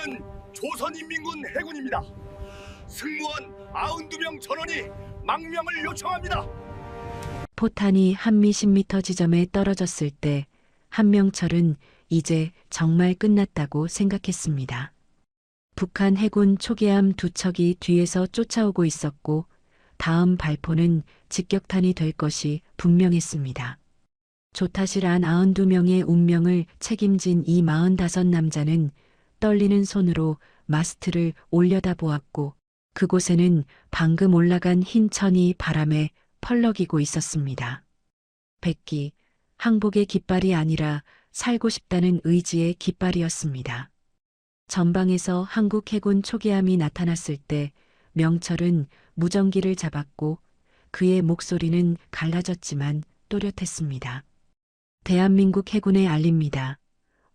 나는 조선인민군 해군입니다. 승무원 92명 전원이 망명을 요청합니다. 포탄이 한미 10m 지점에 떨어졌을 때 한명철은 이제 정말 끝났다고 생각했습니다. 북한 해군 초계함 2척이 뒤에서 쫓아오고 있었고 다음 발포는 직격탄이 될 것이 분명했습니다. 조타실 안 92명의 운명을 책임진 이 45남자는 떨리는 손으로 마스트를 올려다보았고 그곳에는 방금 올라간 흰 천이 바람에 펄럭이고 있었습니다. 백기, 항복의 깃발이 아니라 살고 싶다는 의지의 깃발이었습니다. 전방에서 한국 해군 초계함이 나타났을 때 명철은 무전기를 잡았고 그의 목소리는 갈라졌지만 또렷했습니다. 대한민국 해군에 알립니다.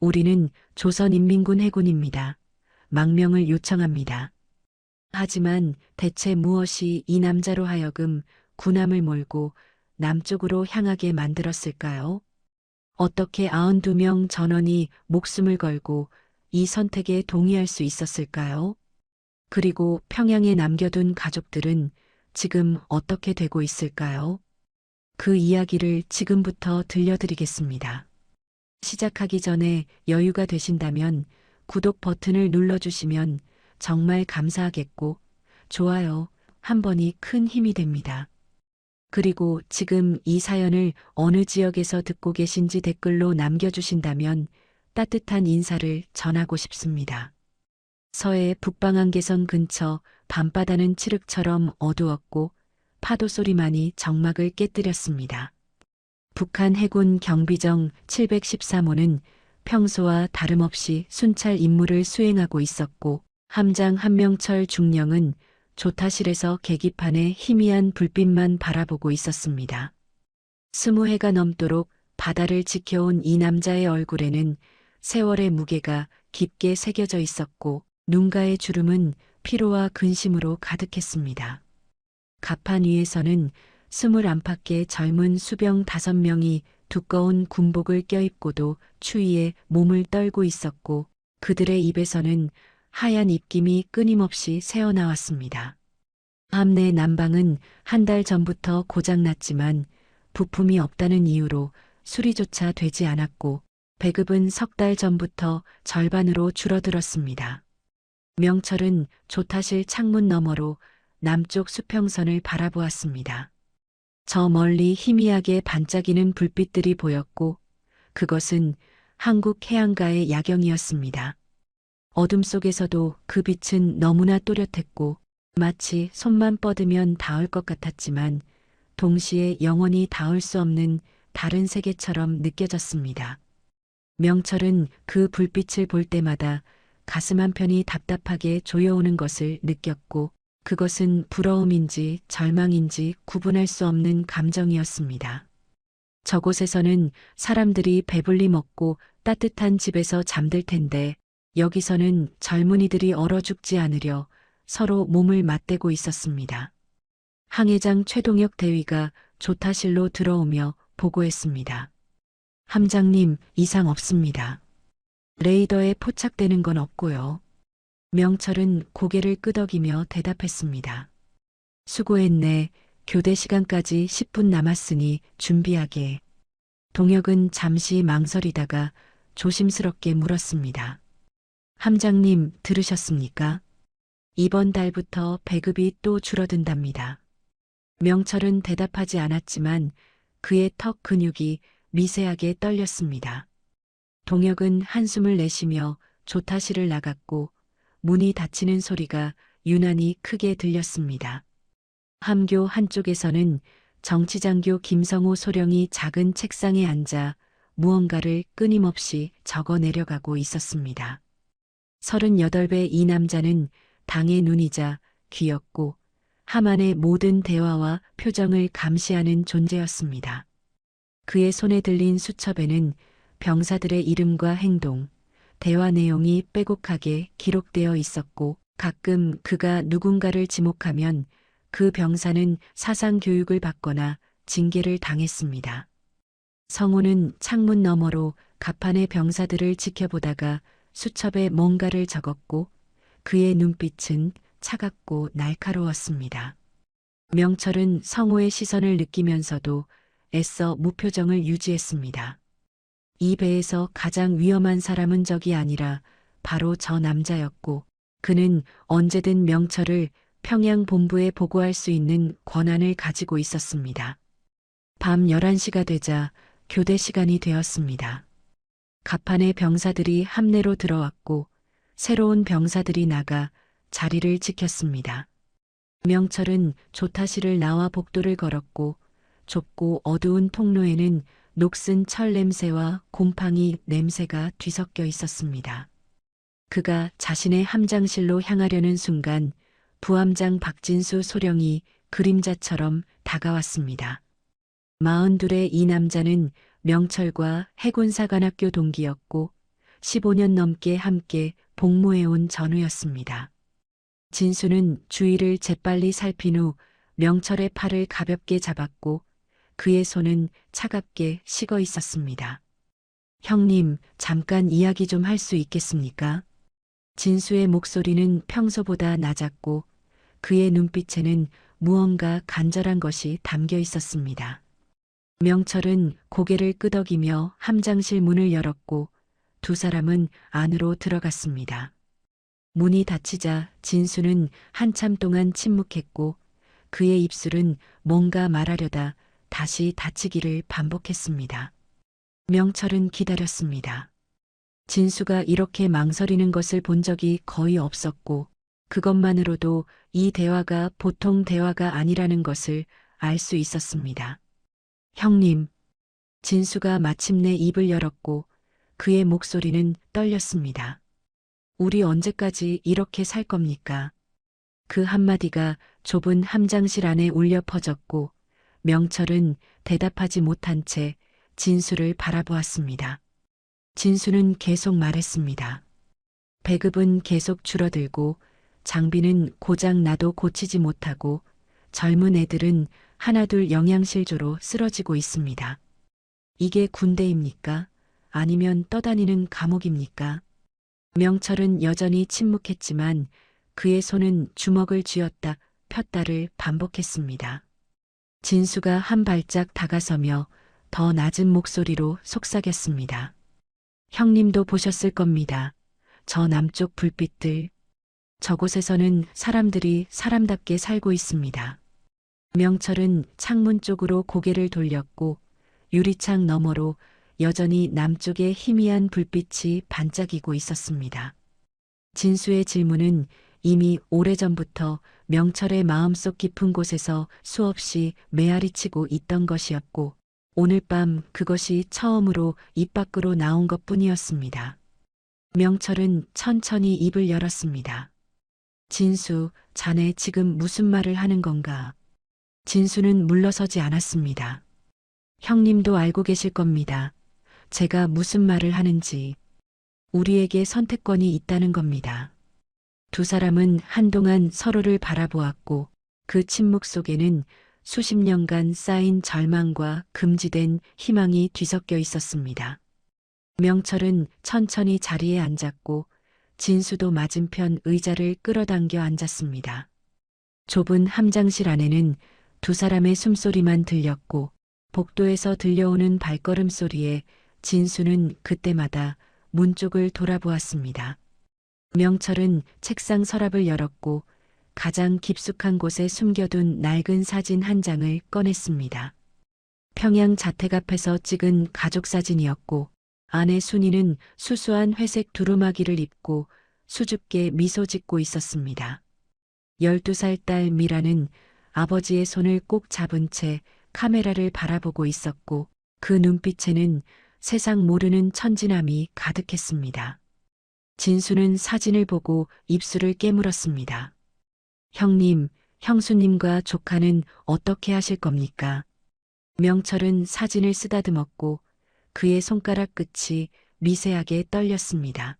우리는 조선인민군 해군입니다. 망명을 요청합니다. 하지만 대체 무엇이 이 남자로 하여금 군함을 몰고 남쪽으로 향하게 만들었을까요? 어떻게 92명 전원이 목숨을 걸고 이 선택에 동의할 수 있었을까요? 그리고 평양에 남겨둔 가족들은 지금 어떻게 되고 있을까요? 그 이야기를 지금부터 들려드리겠습니다. 시작하기 전에 여유가 되신다면 구독 버튼을 눌러주시면 정말 감사하겠고 좋아요 한 번이 큰 힘이 됩니다. 그리고 지금 이 사연을 어느 지역에서 듣고 계신지 댓글로 남겨주신다면 따뜻한 인사를 전하고 싶습니다. 서해 북방한계선 근처 밤바다는 칠흑처럼 어두웠고 파도 소리만이 정막을 깨뜨렸습니다. 북한 해군 경비정 713호는 평소와 다름없이 순찰 임무를 수행하고 있었고 함장 한명철 중령은 조타실에서 계기판에 희미한 불빛만 바라보고 있었습니다. 20해가 넘도록 바다를 지켜온 이 남자의 얼굴에는 세월의 무게가 깊게 새겨져 있었고 눈가의 주름은 피로와 근심으로 가득했습니다. 갑판 위에서는 20안팎의 젊은 수병 5명이 두꺼운 군복을 껴입고도 추위에 몸을 떨고 있었고 그들의 입에서는 하얀 입김이 끊임없이 새어나왔습니다. 함내 난방은 한 달 전부터 고장났지만 부품이 없다는 이유로 수리조차 되지 않았고 배급은 석 달 전부터 절반으로 줄어들었습니다. 명철은 조타실 창문 너머로 남쪽 수평선을 바라보았습니다. 저 멀리 희미하게 반짝이는 불빛들이 보였고 그것은 한국 해안가의 야경이었습니다. 어둠 속에서도 그 빛은 너무나 또렷했고 마치 손만 뻗으면 닿을 것 같았지만 동시에 영원히 닿을 수 없는 다른 세계처럼 느껴졌습니다. 명철은 그 불빛을 볼 때마다 가슴 한편이 답답하게 조여오는 것을 느꼈고 그것은 부러움인지 절망인지 구분할 수 없는 감정이었습니다. 저곳에서는 사람들이 배불리 먹고 따뜻한 집에서 잠들 텐데 여기서는 젊은이들이 얼어 죽지 않으려 서로 몸을 맞대고 있었습니다. 항해장 최동혁 대위가 조타실로 들어오며 보고했습니다. 함장님, 이상 없습니다. 레이더에 포착되는 건 없고요. 명철은 고개를 끄덕이며 대답했습니다. 수고했네. 교대 시간까지 10분 남았으니 준비하게. 동혁은 잠시 망설이다가 조심스럽게 물었습니다. 함장님, 들으셨습니까? 이번 달부터 배급이 또 줄어든답니다. 명철은 대답하지 않았지만 그의 턱 근육이 미세하게 떨렸습니다. 동혁은 한숨을 내쉬며 조타실을 나갔고 문이 닫히는 소리가 유난히 크게 들렸습니다. 함교 한쪽에서는 정치장교 김성호 소령이 작은 책상에 앉아 무언가를 끊임없이 적어 내려가고 있었습니다. 38배 이 남자는 당의 눈이자 귀였고 하만의 모든 대화와 표정을 감시하는 존재였습니다. 그의 손에 들린 수첩에는 병사들의 이름과 행동, 대화 내용이 빼곡하게 기록되어 있었고 가끔 그가 누군가를 지목하면 그 병사는 사상 교육을 받거나 징계를 당했습니다. 성우는 창문 너머로 갑판의 병사들을 지켜보다가 수첩에 뭔가를 적었고 그의 눈빛은 차갑고 날카로웠습니다. 명철은 성호의 시선을 느끼면서도 애써 무표정을 유지했습니다. 이 배에서 가장 위험한 사람은 적이 아니라 바로 저 남자였고 그는 언제든 명철을 평양 본부에 보고할 수 있는 권한을 가지고 있었습니다. 밤 11시가 되자 교대 시간이 되었습니다. 갑판의 병사들이 함내로 들어왔고 새로운 병사들이 나가 자리를 지켰습니다. 명철은 조타실을 나와 복도를 걸었고 좁고 어두운 통로에는 녹슨 철 냄새와 곰팡이 냄새가 뒤섞여 있었습니다. 그가 자신의 함장실로 향하려는 순간 부함장 박진수 소령이 그림자처럼 다가왔습니다. 42의 이 남자는 명철과 해군사관학교 동기였고 15년 넘게 함께 복무해온 전우였습니다. 진수는 주위를 재빨리 살핀 후 명철의 팔을 가볍게 잡았고 그의 손은 차갑게 식어 있었습니다. 형님, 잠깐 이야기 좀 할 수 있겠습니까? 진수의 목소리는 평소보다 낮았고 그의 눈빛에는 무언가 간절한 것이 담겨 있었습니다. 명철은 고개를 끄덕이며 함장실 문을 열었고 두 사람은 안으로 들어갔습니다. 문이 닫히자 진수는 한참 동안 침묵했고 그의 입술은 뭔가 말하려다 다시 닫히기를 반복했습니다. 명철은 기다렸습니다. 진수가 이렇게 망설이는 것을 본 적이 거의 없었고 그것만으로도 이 대화가 보통 대화가 아니라는 것을 알 수 있었습니다. 형님, 진수가 마침내 입을 열었고 그의 목소리는 떨렸습니다. 우리 언제까지 이렇게 살 겁니까? 그 한마디가 좁은 함장실 안에 울려 퍼졌고 명철은 대답하지 못한 채 진수를 바라보았습니다. 진수는 계속 말했습니다. 배급은 계속 줄어들고 장비는 고장 나도 고치지 못하고 젊은 애들은 하나둘 영양실조로 쓰러지고 있습니다. 이게 군대입니까? 아니면 떠다니는 감옥입니까? 명철은 여전히 침묵했지만 그의 손은 주먹을 쥐었다 폈다를 반복했습니다. 진수가 한 발짝 다가서며 더 낮은 목소리로 속삭였습니다. 형님도 보셨을 겁니다. 저 남쪽 불빛들. 저곳에서는 사람들이 사람답게 살고 있습니다. 명철은 창문 쪽으로 고개를 돌렸고 유리창 너머로 여전히 남쪽의 희미한 불빛이 반짝이고 있었습니다. 진수의 질문은 이미 오래전부터 명철의 마음속 깊은 곳에서 수없이 메아리치고 있던 것이었고 오늘 밤 그것이 처음으로 입 밖으로 나온 것뿐이었습니다. 명철은 천천히 입을 열었습니다. 진수, 자네 지금 무슨 말을 하는 건가? 진수는 물러서지 않았습니다. 형님도 알고 계실 겁니다. 제가 무슨 말을 하는지. 우리에게 선택권이 있다는 겁니다. 두 사람은 한동안 서로를 바라보았고 그 침묵 속에는 수십 년간 쌓인 절망과 금지된 희망이 뒤섞여 있었습니다. 명철은 천천히 자리에 앉았고 진수도 맞은편 의자를 끌어당겨 앉았습니다. 좁은 함장실 안에는 두 사람의 숨소리만 들렸고 복도에서 들려오는 발걸음 소리에 진수는 그때마다 문 쪽을 돌아보았습니다. 명철은 책상 서랍을 열었고 가장 깊숙한 곳에 숨겨둔 낡은 사진 한 장을 꺼냈습니다. 평양 자택 앞에서 찍은 가족 사진이었고 아내 순이는 수수한 회색 두루마기를 입고 수줍게 미소 짓고 있었습니다. 12살 딸 미라는 아버지의 손을 꼭 잡은 채 카메라를 바라보고 있었고 그 눈빛에는 세상 모르는 천진함이 가득했습니다. 진수는 사진을 보고 입술을 깨물었습니다. 형님, 형수님과 조카는 어떻게 하실 겁니까? 명철은 사진을 쓰다듬었고 그의 손가락 끝이 미세하게 떨렸습니다.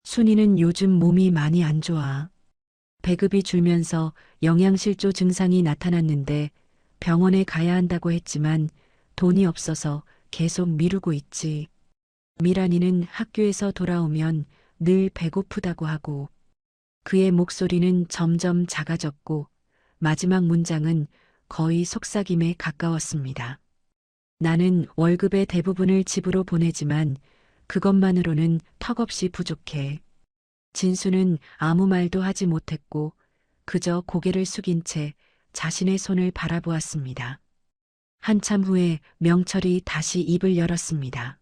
순이는 요즘 몸이 많이 안 좋아. 배급이 줄면서 영양실조 증상이 나타났는데 병원에 가야 한다고 했지만 돈이 없어서 계속 미루고 있지. 미란이는 학교에서 돌아오면 늘 배고프다고 하고 그의 목소리는 점점 작아졌고 마지막 문장은 거의 속삭임에 가까웠습니다. 나는 월급의 대부분을 집으로 보내지만 그것만으로는 턱없이 부족해. 진수는 아무 말도 하지 못했고 그저 고개를 숙인 채 자신의 손을 바라보았습니다. 한참 후에 명철이 다시 입을 열었습니다.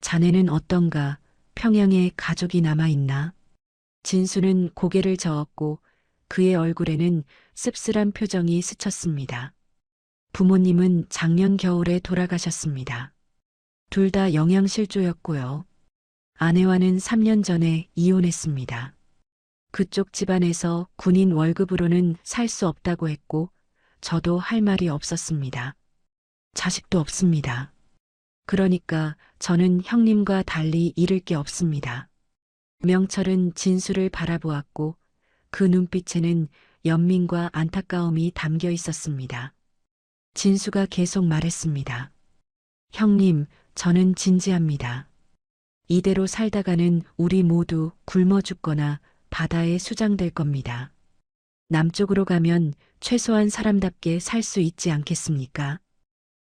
자네는 어떤가? 평양에 가족이 남아있나? 진수는 고개를 저었고 그의 얼굴에는 씁쓸한 표정이 스쳤습니다. 부모님은 작년 겨울에 돌아가셨습니다. 둘 다 영양실조였고요. 아내와는 3년 전에 이혼했습니다. 그쪽 집안에서 군인 월급으로는 살 수 없다고 했고 저도 할 말이 없었습니다. 자식도 없습니다. 그러니까 저는 형님과 달리 잃을 게 없습니다. 명철은 진수를 바라보았고 그 눈빛에는 연민과 안타까움이 담겨 있었습니다. 진수가 계속 말했습니다. 형님, 저는 진지합니다. 이대로 살다가는 우리 모두 굶어 죽거나 바다에 수장될 겁니다. 남쪽으로 가면 최소한 사람답게 살 수 있지 않겠습니까?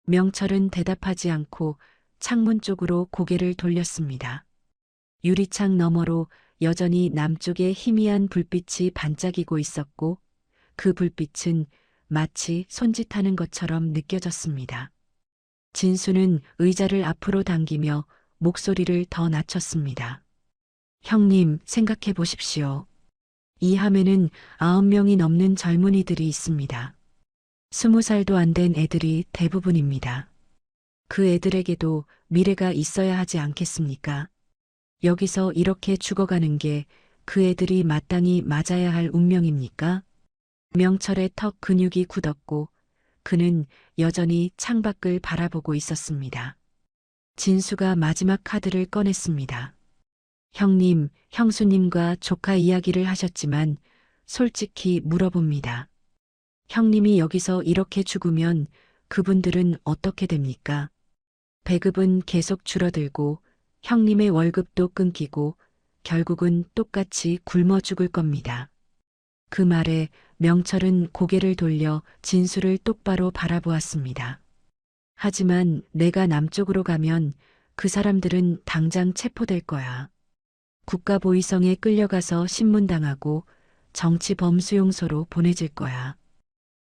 명철은 대답하지 않고 창문 쪽으로 고개를 돌렸습니다. 유리창 너머로 여전히 남쪽의 희미한 불빛이 반짝이고 있었고 그 불빛은 마치 손짓하는 것처럼 느껴졌습니다. 진수는 의자를 앞으로 당기며 목소리를 더 낮췄습니다. 형님, 생각해 보십시오. 이 함에는 9명이 넘는 젊은이들이 있습니다. 20살도 안 된 애들이 대부분입니다. 그 애들에게도 미래가 있어야 하지 않겠습니까? 여기서 이렇게 죽어가는 게 그 애들이 마땅히 맞아야 할 운명입니까? 명철의 턱 근육이 굳었고 그는 여전히 창밖을 바라보고 있었습니다. 진수가 마지막 카드를 꺼냈습니다. 형님, 형수님과 조카 이야기를 하셨지만 솔직히 물어봅니다. 형님이 여기서 이렇게 죽으면 그분들은 어떻게 됩니까? 배급은 계속 줄어들고 형님의 월급도 끊기고 결국은 똑같이 굶어 죽을 겁니다. 그 말에 명철은 고개를 돌려 진수를 똑바로 바라보았습니다. 하지만 내가 남쪽으로 가면 그 사람들은 당장 체포될 거야. 국가보위성에 끌려가서 신문당하고 정치범수용소로 보내질 거야.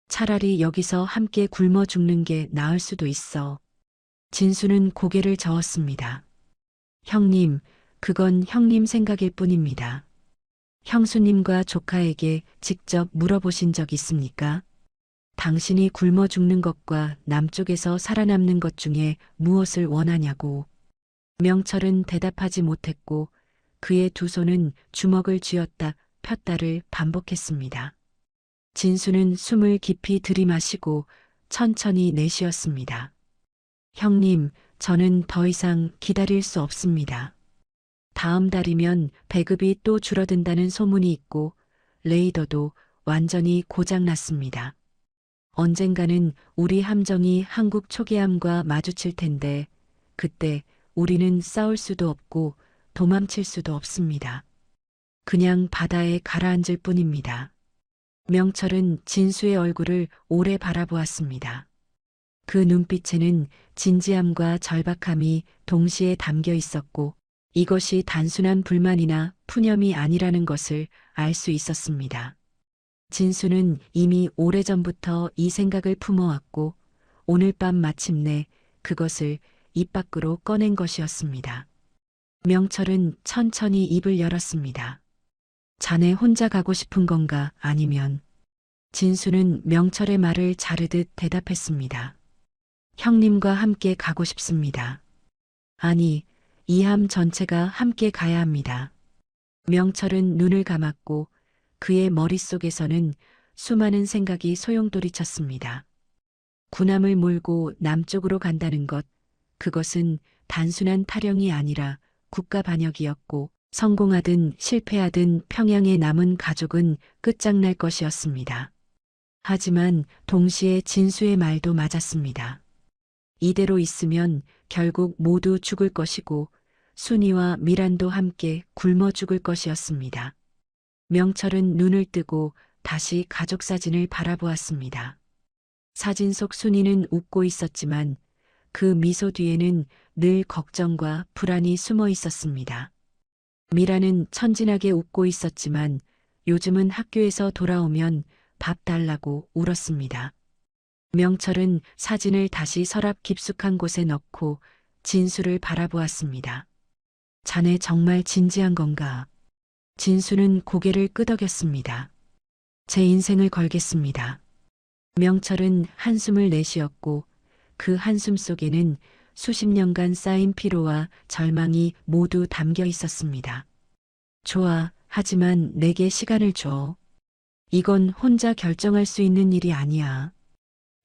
차라리 여기서 함께 굶어 죽는 게 나을 수도 있어. 진수는 고개를 저었습니다. 형님, 그건 형님 생각일 뿐입니다. 형수님과 조카에게 직접 물어보신 적 있습니까? 당신이 굶어 죽는 것과 남쪽에서 살아남는 것 중에 무엇을 원하냐고. 명철은 대답하지 못했고 그의 두 손은 주먹을 쥐었다 폈다를 반복했습니다. 진수는 숨을 깊이 들이마시고 천천히 내쉬었습니다. 형님, 저는 더 이상 기다릴 수 없습니다. 다음 달이면 배급이 또 줄어든다는 소문이 있고 레이더도 완전히 고장났습니다. 언젠가는 우리 함정이 한국 초계함과 마주칠 텐데 그때 우리는 싸울 수도 없고 도망칠 수도 없습니다. 그냥 바다에 가라앉을 뿐입니다. 명철은 진수의 얼굴을 오래 바라보았습니다. 그 눈빛에는 진지함과 절박함이 동시에 담겨 있었고 이것이 단순한 불만이나 푸념이 아니라는 것을 알 수 있었습니다. 진수는 이미 오래전부터 이 생각을 품어왔고 오늘 밤 마침내 그것을 입 밖으로 꺼낸 것이었습니다. 명철은 천천히 입을 열었습니다. 자네 혼자 가고 싶은 건가 아니면? 진수는 명철의 말을 자르듯 대답했습니다. 형님과 함께 가고 싶습니다. 아니, 이 함 전체가 함께 가야 합니다. 명철은 눈을 감았고 그의 머릿속에서는 수많은 생각이 소용돌이쳤습니다. 군함을 몰고 남쪽으로 간다는 것, 그것은 단순한 타령이 아니라 국가 반역이었고 성공하든 실패하든 평양에 남은 가족은 끝장날 것이었습니다. 하지만 동시에 진수의 말도 맞았습니다. 이대로 있으면 결국 모두 죽을 것이고 순이와 미란도 함께 굶어 죽을 것이었습니다. 명철은 눈을 뜨고 다시 가족 사진을 바라보았습니다. 사진 속 순이는 웃고 있었지만 그 미소 뒤에는 늘 걱정과 불안이 숨어 있었습니다. 미라는 천진하게 웃고 있었지만 요즘은 학교에서 돌아오면 밥 달라고 울었습니다. 명철은 사진을 다시 서랍 깊숙한 곳에 넣고 진수를 바라보았습니다. 자네 정말 진지한 건가? 진수는 고개를 끄덕였습니다. 제 인생을 걸겠습니다. 명철은 한숨을 내쉬었고 그 한숨 속에는 수십 년간 쌓인 피로와 절망이 모두 담겨 있었습니다. 좋아, 하지만 내게 시간을 줘. 이건 혼자 결정할 수 있는 일이 아니야.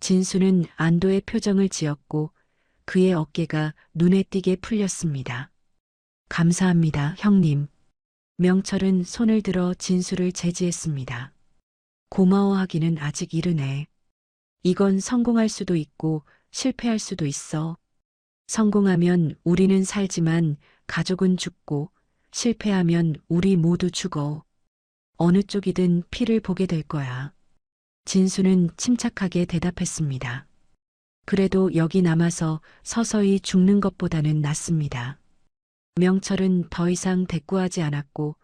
진수는 안도의 표정을 지었고 그의 어깨가 눈에 띄게 풀렸습니다. 감사합니다, 형님. 명철은 손을 들어 진수를 제지했습니다. 고마워하기는 아직 이르네. 이건 성공할 수도 있고 실패할 수도 있어. 성공하면 우리는 살지만 가족은 죽고 실패하면 우리 모두 죽어. 어느 쪽이든 피를 보게 될 거야. 진수는 침착하게 대답했습니다. 그래도 여기 남아서 서서히 죽는 것보다는 낫습니다. 명철은 더 이상 대꾸하지 않았고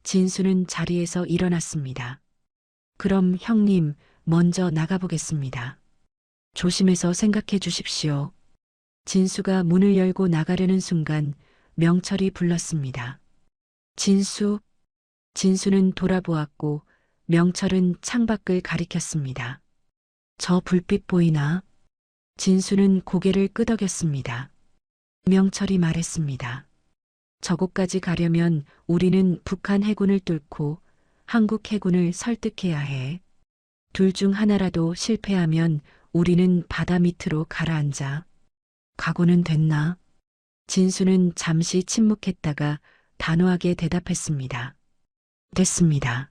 진수는 자리에서 일어났습니다. 그럼 형님, 먼저 나가보겠습니다. 조심해서 생각해 주십시오. 진수가 문을 열고 나가려는 순간 명철이 불렀습니다. 진수. 진수는 돌아보았고 명철은 창밖을 가리켰습니다. 저 불빛 보이나? 진수는 고개를 끄덕였습니다. 명철이 말했습니다. 저곳까지 가려면 우리는 북한 해군을 뚫고 한국 해군을 설득해야 해. 둘 중 하나라도 실패하면 우리는 바다 밑으로 가라앉아. 각오는 됐나? 진수는 잠시 침묵했다가 단호하게 대답했습니다. 됐습니다.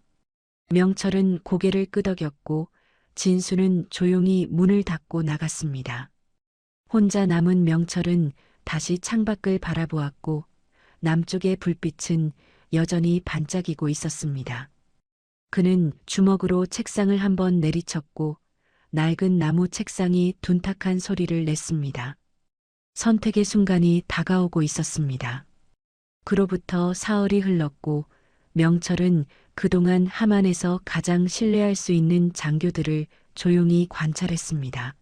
명철은 고개를 끄덕였고 진수는 조용히 문을 닫고 나갔습니다. 혼자 남은 명철은 다시 창밖을 바라보았고 남쪽의 불빛은 여전히 반짝이고 있었습니다. 그는 주먹으로 책상을 한번 내리쳤고 낡은 나무 책상이 둔탁한 소리를 냈습니다. 선택의 순간이 다가오고 있었습니다. 그로부터 사흘이 흘렀고 명철은 그동안 함안에서 가장 신뢰할 수 있는 장교들을 조용히 관찰했습니다.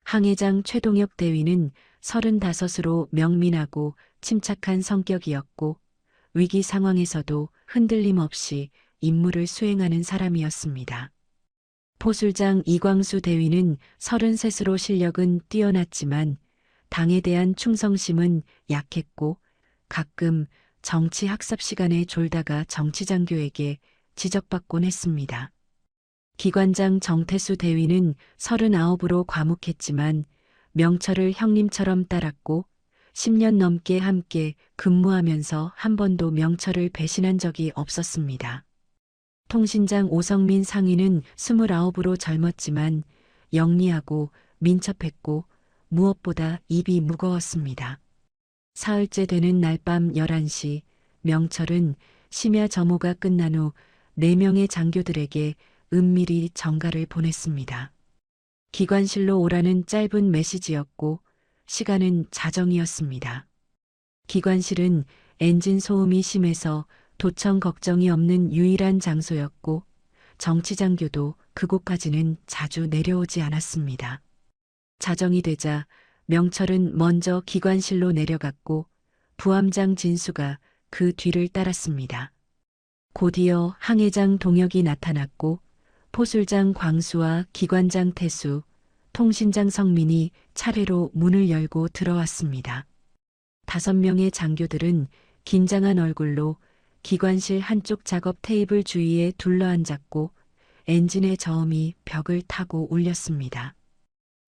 항해장 최동혁 대위는 35으로 명민하고 침착한 성격이었고 위기 상황에서도 흔들림 없이 임무를 수행하는 사람이었습니다. 포술장 이광수 대위는 33으로 실력은 뛰어났지만 당에 대한 충성심은 약했고 가끔 정치 학습 시간에 졸다가 정치장교에게 지적받곤 했습니다. 기관장 정태수 대위는 39으로 과묵했지만 명철을 형님처럼 따랐고 10년 넘게 함께 근무하면서 한 번도 명철을 배신한 적이 없었습니다. 통신장 오성민 상위는 29으로 젊었지만 영리하고 민첩했고 무엇보다 입이 무거웠습니다. 사흘째 되는 날 밤 11시 명철은 심야 점호가 끝난 후 4명의 장교들에게 은밀히 전가를 보냈습니다. 기관실로 오라는 짧은 메시지였고 시간은 자정이었습니다. 기관실은 엔진 소음이 심해서 도청 걱정이 없는 유일한 장소였고 정치장교도 그곳까지는 자주 내려오지 않았습니다. 자정이 되자 명철은 먼저 기관실로 내려갔고 부함장 진수가 그 뒤를 따랐습니다. 곧이어 항해장 동혁이 나타났고 포술장 광수와 기관장 태수, 통신장 성민이 차례로 문을 열고 들어왔습니다. 5명의 장교들은 긴장한 얼굴로 기관실 한쪽 작업 테이블 주위에 둘러앉았고 엔진의 저음이 벽을 타고 울렸습니다.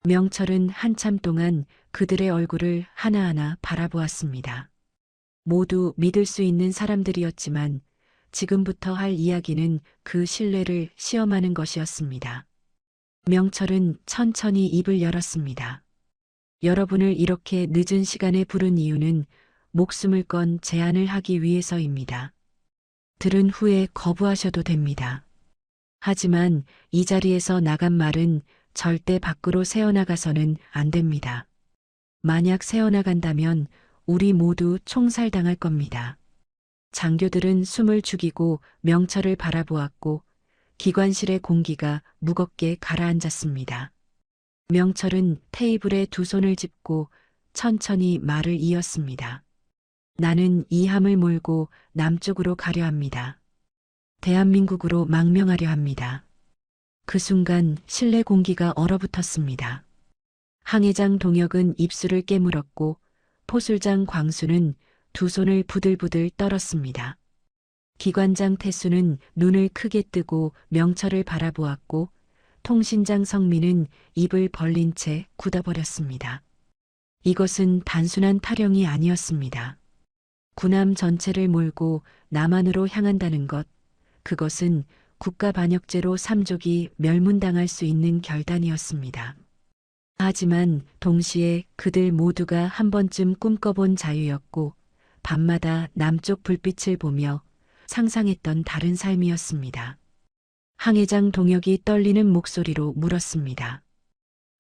명철은 한참 동안 그들의 얼굴을 하나하나 바라보았습니다. 모두 믿을 수 있는 사람들이었지만 지금부터 할 이야기는 그 신뢰를 시험하는 것이었습니다. 명철은 천천히 입을 열었습니다. 여러분을 이렇게 늦은 시간에 부른 이유는 목숨을 건 제안을 하기 위해서입니다. 들은 후에 거부하셔도 됩니다. 하지만 이 자리에서 나간 말은 절대 밖으로 새어나가서는 안 됩니다. 만약 새어나간다면 우리 모두 총살당할 겁니다. 장교들은 숨을 죽이고 명철을 바라보았고 기관실의 공기가 무겁게 가라앉았습니다. 명철은 테이블에 두 손을 짚고 천천히 말을 이었습니다. 나는 이 함을 몰고 남쪽으로 가려 합니다. 대한민국으로 망명하려 합니다. 그 순간 실내 공기가 얼어붙었습니다. 항해장 동혁은 입술을 깨물었고 포술장 광수는 두 손을 부들부들 떨었습니다. 기관장 태수는 눈을 크게 뜨고 명철을 바라보았고 통신장 성민은 입을 벌린 채 굳어버렸습니다. 이것은 단순한 타령이 아니었습니다. 군함 전체를 몰고 남한으로 향한다는 것, 그것은 국가 반역죄로 삼족이 멸문당할 수 있는 결단이었습니다. 하지만 동시에 그들 모두가 한 번쯤 꿈꿔본 자유였고 밤마다 남쪽 불빛을 보며 상상했던 다른 삶이었습니다. 항해장 동혁이 떨리는 목소리로 물었습니다.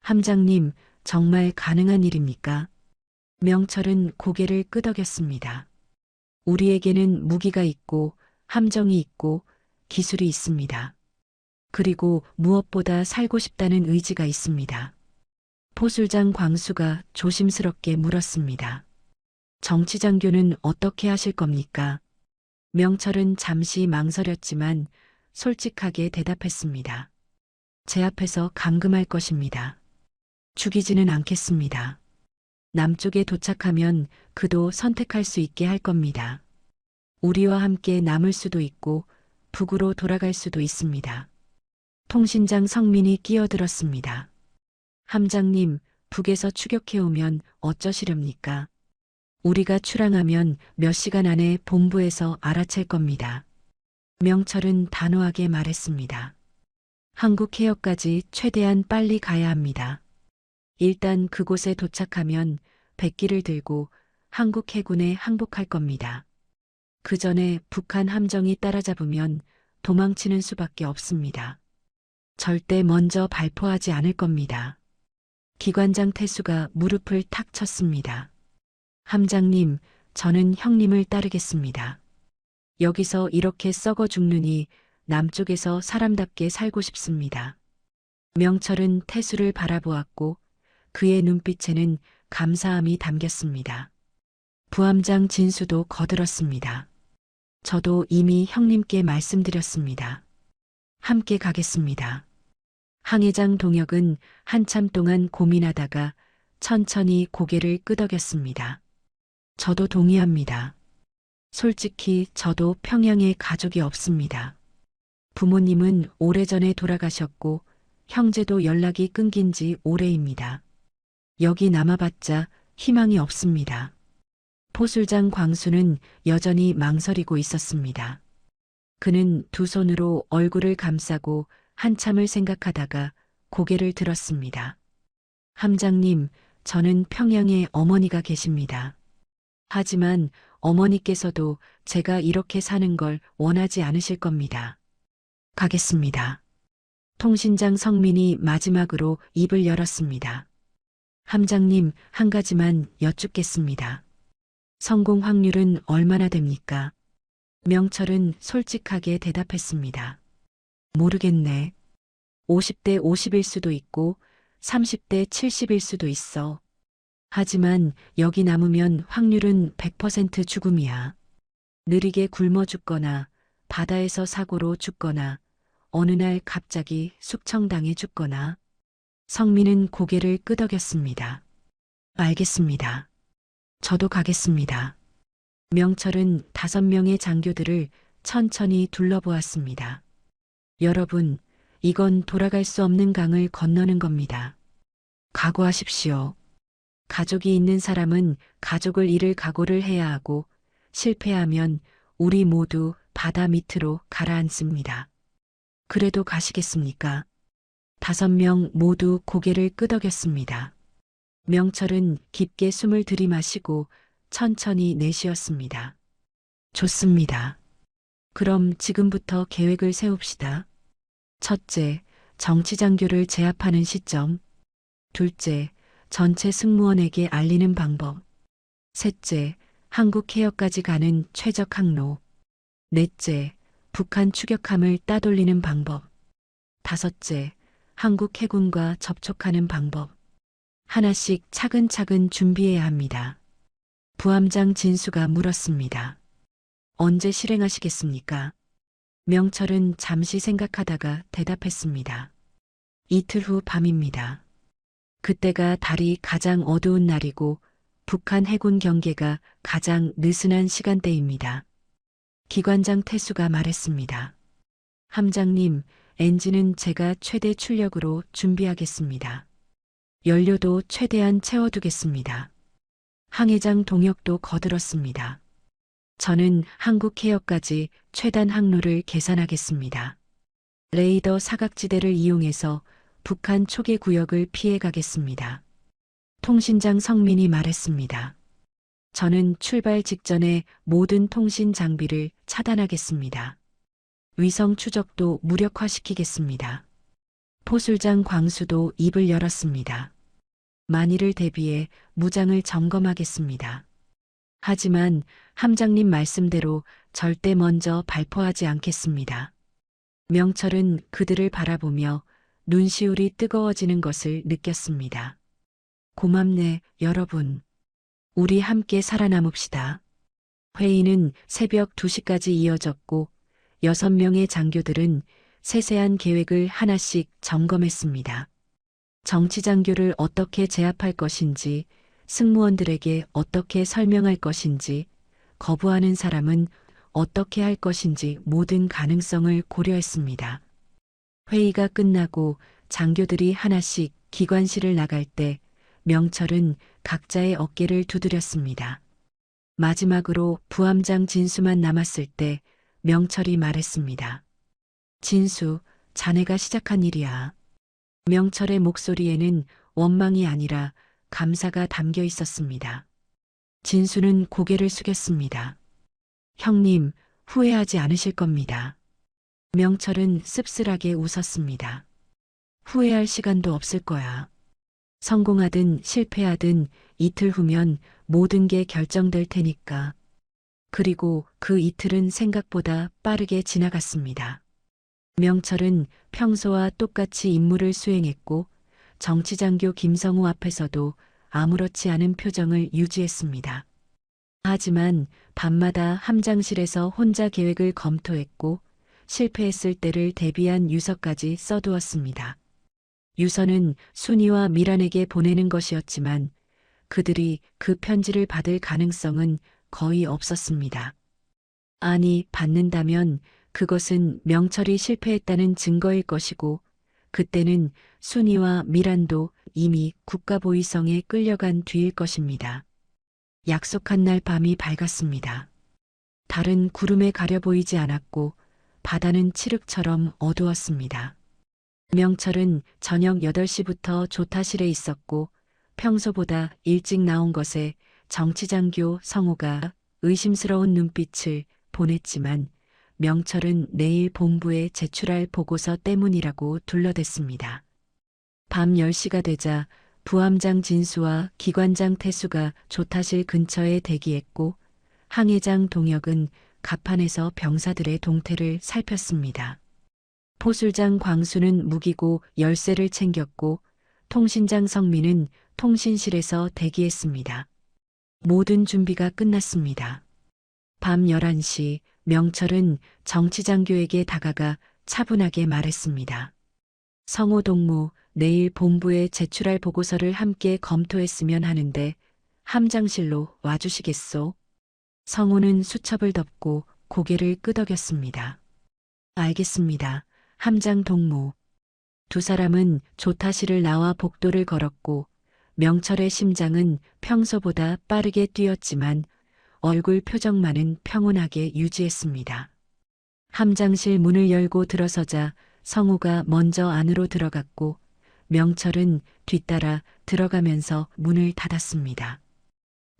함장님, 정말 가능한 일입니까? 명철은 고개를 끄덕였습니다. 우리에게는 무기가 있고 함정이 있고 기술이 있습니다. 그리고 무엇보다 살고 싶다는 의지가 있습니다. 포술장 광수가 조심스럽게 물었습니다. 정치장교는 어떻게 하실 겁니까? 명철은 잠시 망설였지만 솔직하게 대답했습니다. 제 앞에서 감금할 것입니다. 죽이지는 않겠습니다. 남쪽에 도착하면 그도 선택할 수 있게 할 겁니다. 우리와 함께 남을 수도 있고 북으로 돌아갈 수도 있습니다. 통신장 성민이 끼어들었습니다. 함장님, 북에서 추격해오면 어쩌시렵니까? 우리가 출항하면 몇 시간 안에 본부에서 알아챌 겁니다. 명철은 단호하게 말했습니다. 한국 해역까지 최대한 빨리 가야 합니다. 일단 그곳에 도착하면 백기를 들고 한국 해군에 항복할 겁니다. 그 전에 북한 함정이 따라잡으면 도망치는 수밖에 없습니다. 절대 먼저 발포하지 않을 겁니다. 기관장 태수가 무릎을 탁 쳤습니다. 함장님, 저는 형님을 따르겠습니다. 여기서 이렇게 썩어 죽느니 남쪽에서 사람답게 살고 싶습니다. 명철은 태수를 바라보았고 그의 눈빛에는 감사함이 담겼습니다. 부함장 진수도 거들었습니다. 저도 이미 형님께 말씀드렸습니다. 함께 가겠습니다. 항해장 동혁은 한참 동안 고민하다가 천천히 고개를 끄덕였습니다. 저도 동의합니다. 솔직히 저도 평양에 가족이 없습니다. 부모님은 오래전에 돌아가셨고 형제도 연락이 끊긴 지 오래입니다. 여기 남아봤자 희망이 없습니다. 포술장 광수는 여전히 망설이고 있었습니다. 그는 두 손으로 얼굴을 감싸고 한참을 생각하다가 고개를 들었습니다. 함장님, 저는 평양에 어머니가 계십니다. 하지만 어머니께서도 제가 이렇게 사는 걸 원하지 않으실 겁니다. 가겠습니다. 통신장 성민이 마지막으로 입을 열었습니다. 함장님, 한 가지만 여쭙겠습니다. 성공 확률은 얼마나 됩니까? 명철은 솔직하게 대답했습니다. 모르겠네. 50대 50일 수도 있고 30대 70일 수도 있어. 하지만 여기 남으면 확률은 100% 죽음이야. 느리게 굶어 죽거나 바다에서 사고로 죽거나 어느 날 갑자기 숙청당해 죽거나. 성민은 고개를 끄덕였습니다. 알겠습니다. 저도 가겠습니다. 명철은 5명의 장교들을 천천히 둘러보았습니다. 여러분, 이건 돌아갈 수 없는 강을 건너는 겁니다. 각오하십시오. 가족이 있는 사람은 가족을 잃을 각오를 해야 하고 실패하면 우리 모두 바다 밑으로 가라앉습니다. 그래도 가시겠습니까? 5명 모두 고개를 끄덕였습니다. 명철은 깊게 숨을 들이마시고 천천히 내쉬었습니다. 좋습니다. 그럼 지금부터 계획을 세웁시다. 첫째, 정치장교를 제압하는 시점. 둘째, 전체 승무원에게 알리는 방법. 셋째, 한국 해역까지 가는 최적 항로. 넷째, 북한 추격함을 따돌리는 방법. 다섯째, 한국 해군과 접촉하는 방법. 하나씩 차근차근 준비해야 합니다. 부함장 진수가 물었습니다. 언제 실행하시겠습니까? 명철은 잠시 생각하다가 대답했습니다. 이틀 후 밤입니다. 그때가 달이 가장 어두운 날이고 북한 해군 경계가 가장 느슨한 시간대입니다. 기관장 태수가 말했습니다. 함장님, 엔진은 제가 최대 출력으로 준비하겠습니다. 연료도 최대한 채워두겠습니다. 항해장 동역도 거들었습니다. 저는 한국 해역까지 최단 항로를 계산하겠습니다. 레이더 사각지대를 이용해서 북한 초계 구역을 피해 가겠습니다. 통신장 성민이 말했습니다. 저는 출발 직전에 모든 통신 장비를 차단하겠습니다. 위성 추적도 무력화시키겠습니다. 포술장 광수도 입을 열었습니다. 만일을 대비해 무장을 점검하겠습니다. 하지만 함장님 말씀대로 절대 먼저 발포하지 않겠습니다. 명철은 그들을 바라보며 눈시울이 뜨거워지는 것을 느꼈습니다. 고맙네, 여러분. 우리 함께 살아남읍시다. 회의는 새벽 2시까지 이어졌고 6명의 장교들은 세세한 계획을 하나씩 점검했습니다. 정치장교를 어떻게 제압할 것인지, 승무원들에게 어떻게 설명할 것인지, 거부하는 사람은 어떻게 할 것인지 모든 가능성을 고려했습니다. 회의가 끝나고 장교들이 하나씩 기관실을 나갈 때 명철은 각자의 어깨를 두드렸습니다. 마지막으로 부함장 진수만 남았을 때 명철이 말했습니다. 진수, 자네가 시작한 일이야. 명철의 목소리에는 원망이 아니라 감사가 담겨 있었습니다. 진수는 고개를 숙였습니다. 형님, 후회하지 않으실 겁니다. 명철은 씁쓸하게 웃었습니다. 후회할 시간도 없을 거야. 성공하든 실패하든 이틀 후면 모든 게 결정될 테니까. 그리고 그 이틀은 생각보다 빠르게 지나갔습니다. 명철은 평소와 똑같이 임무를 수행했고 정치장교 김성우 앞에서도 아무렇지 않은 표정을 유지했습니다. 하지만 밤마다 함장실에서 혼자 계획을 검토했고 실패했을 때를 대비한 유서까지 써두었습니다. 유서는 순이와 미란에게 보내는 것이었지만 그들이 그 편지를 받을 가능성은 거의 없었습니다. 아니, 받는다면 그것은 명철이 실패했다는 증거일 것이고 그때는 순이와 미란도 이미 국가보위성에 끌려간 뒤일 것입니다. 약속한 날 밤이 밝았습니다. 달은 구름에 가려 보이지 않았고 바다는 칠흑처럼 어두웠습니다. 명철은 저녁 8시부터 조타실에 있었고 평소보다 일찍 나온 것에 정치장교 성우가 의심스러운 눈빛을 보냈지만 명철은 내일 본부에 제출할 보고서 때문이라고 둘러댔습니다. 밤 10시가 되자 부함장 진수와 기관장 태수가 조타실 근처에 대기했고 항해장 동혁은 갑판에서 병사들의 동태를 살폈습니다. 포술장 광수는 무기고 열쇠를 챙겼고 통신장 성민은 통신실에서 대기했습니다. 모든 준비가 끝났습니다. 밤 11시 명철은 정치장교에게 다가가 차분하게 말했습니다. 성호 동무, 내일 본부에 제출할 보고서를 함께 검토했으면 하는데 함장실로 와주시겠소? 성호는 수첩을 덮고 고개를 끄덕였습니다. 알겠습니다. 함장 동무. 두 사람은 조타실을 나와 복도를 걸었고 명철의 심장은 평소보다 빠르게 뛰었지만 얼굴 표정만은 평온하게 유지했습니다. 함장실 문을 열고 들어서자 성우가 먼저 안으로 들어갔고 명철은 뒤따라 들어가면서 문을 닫았습니다.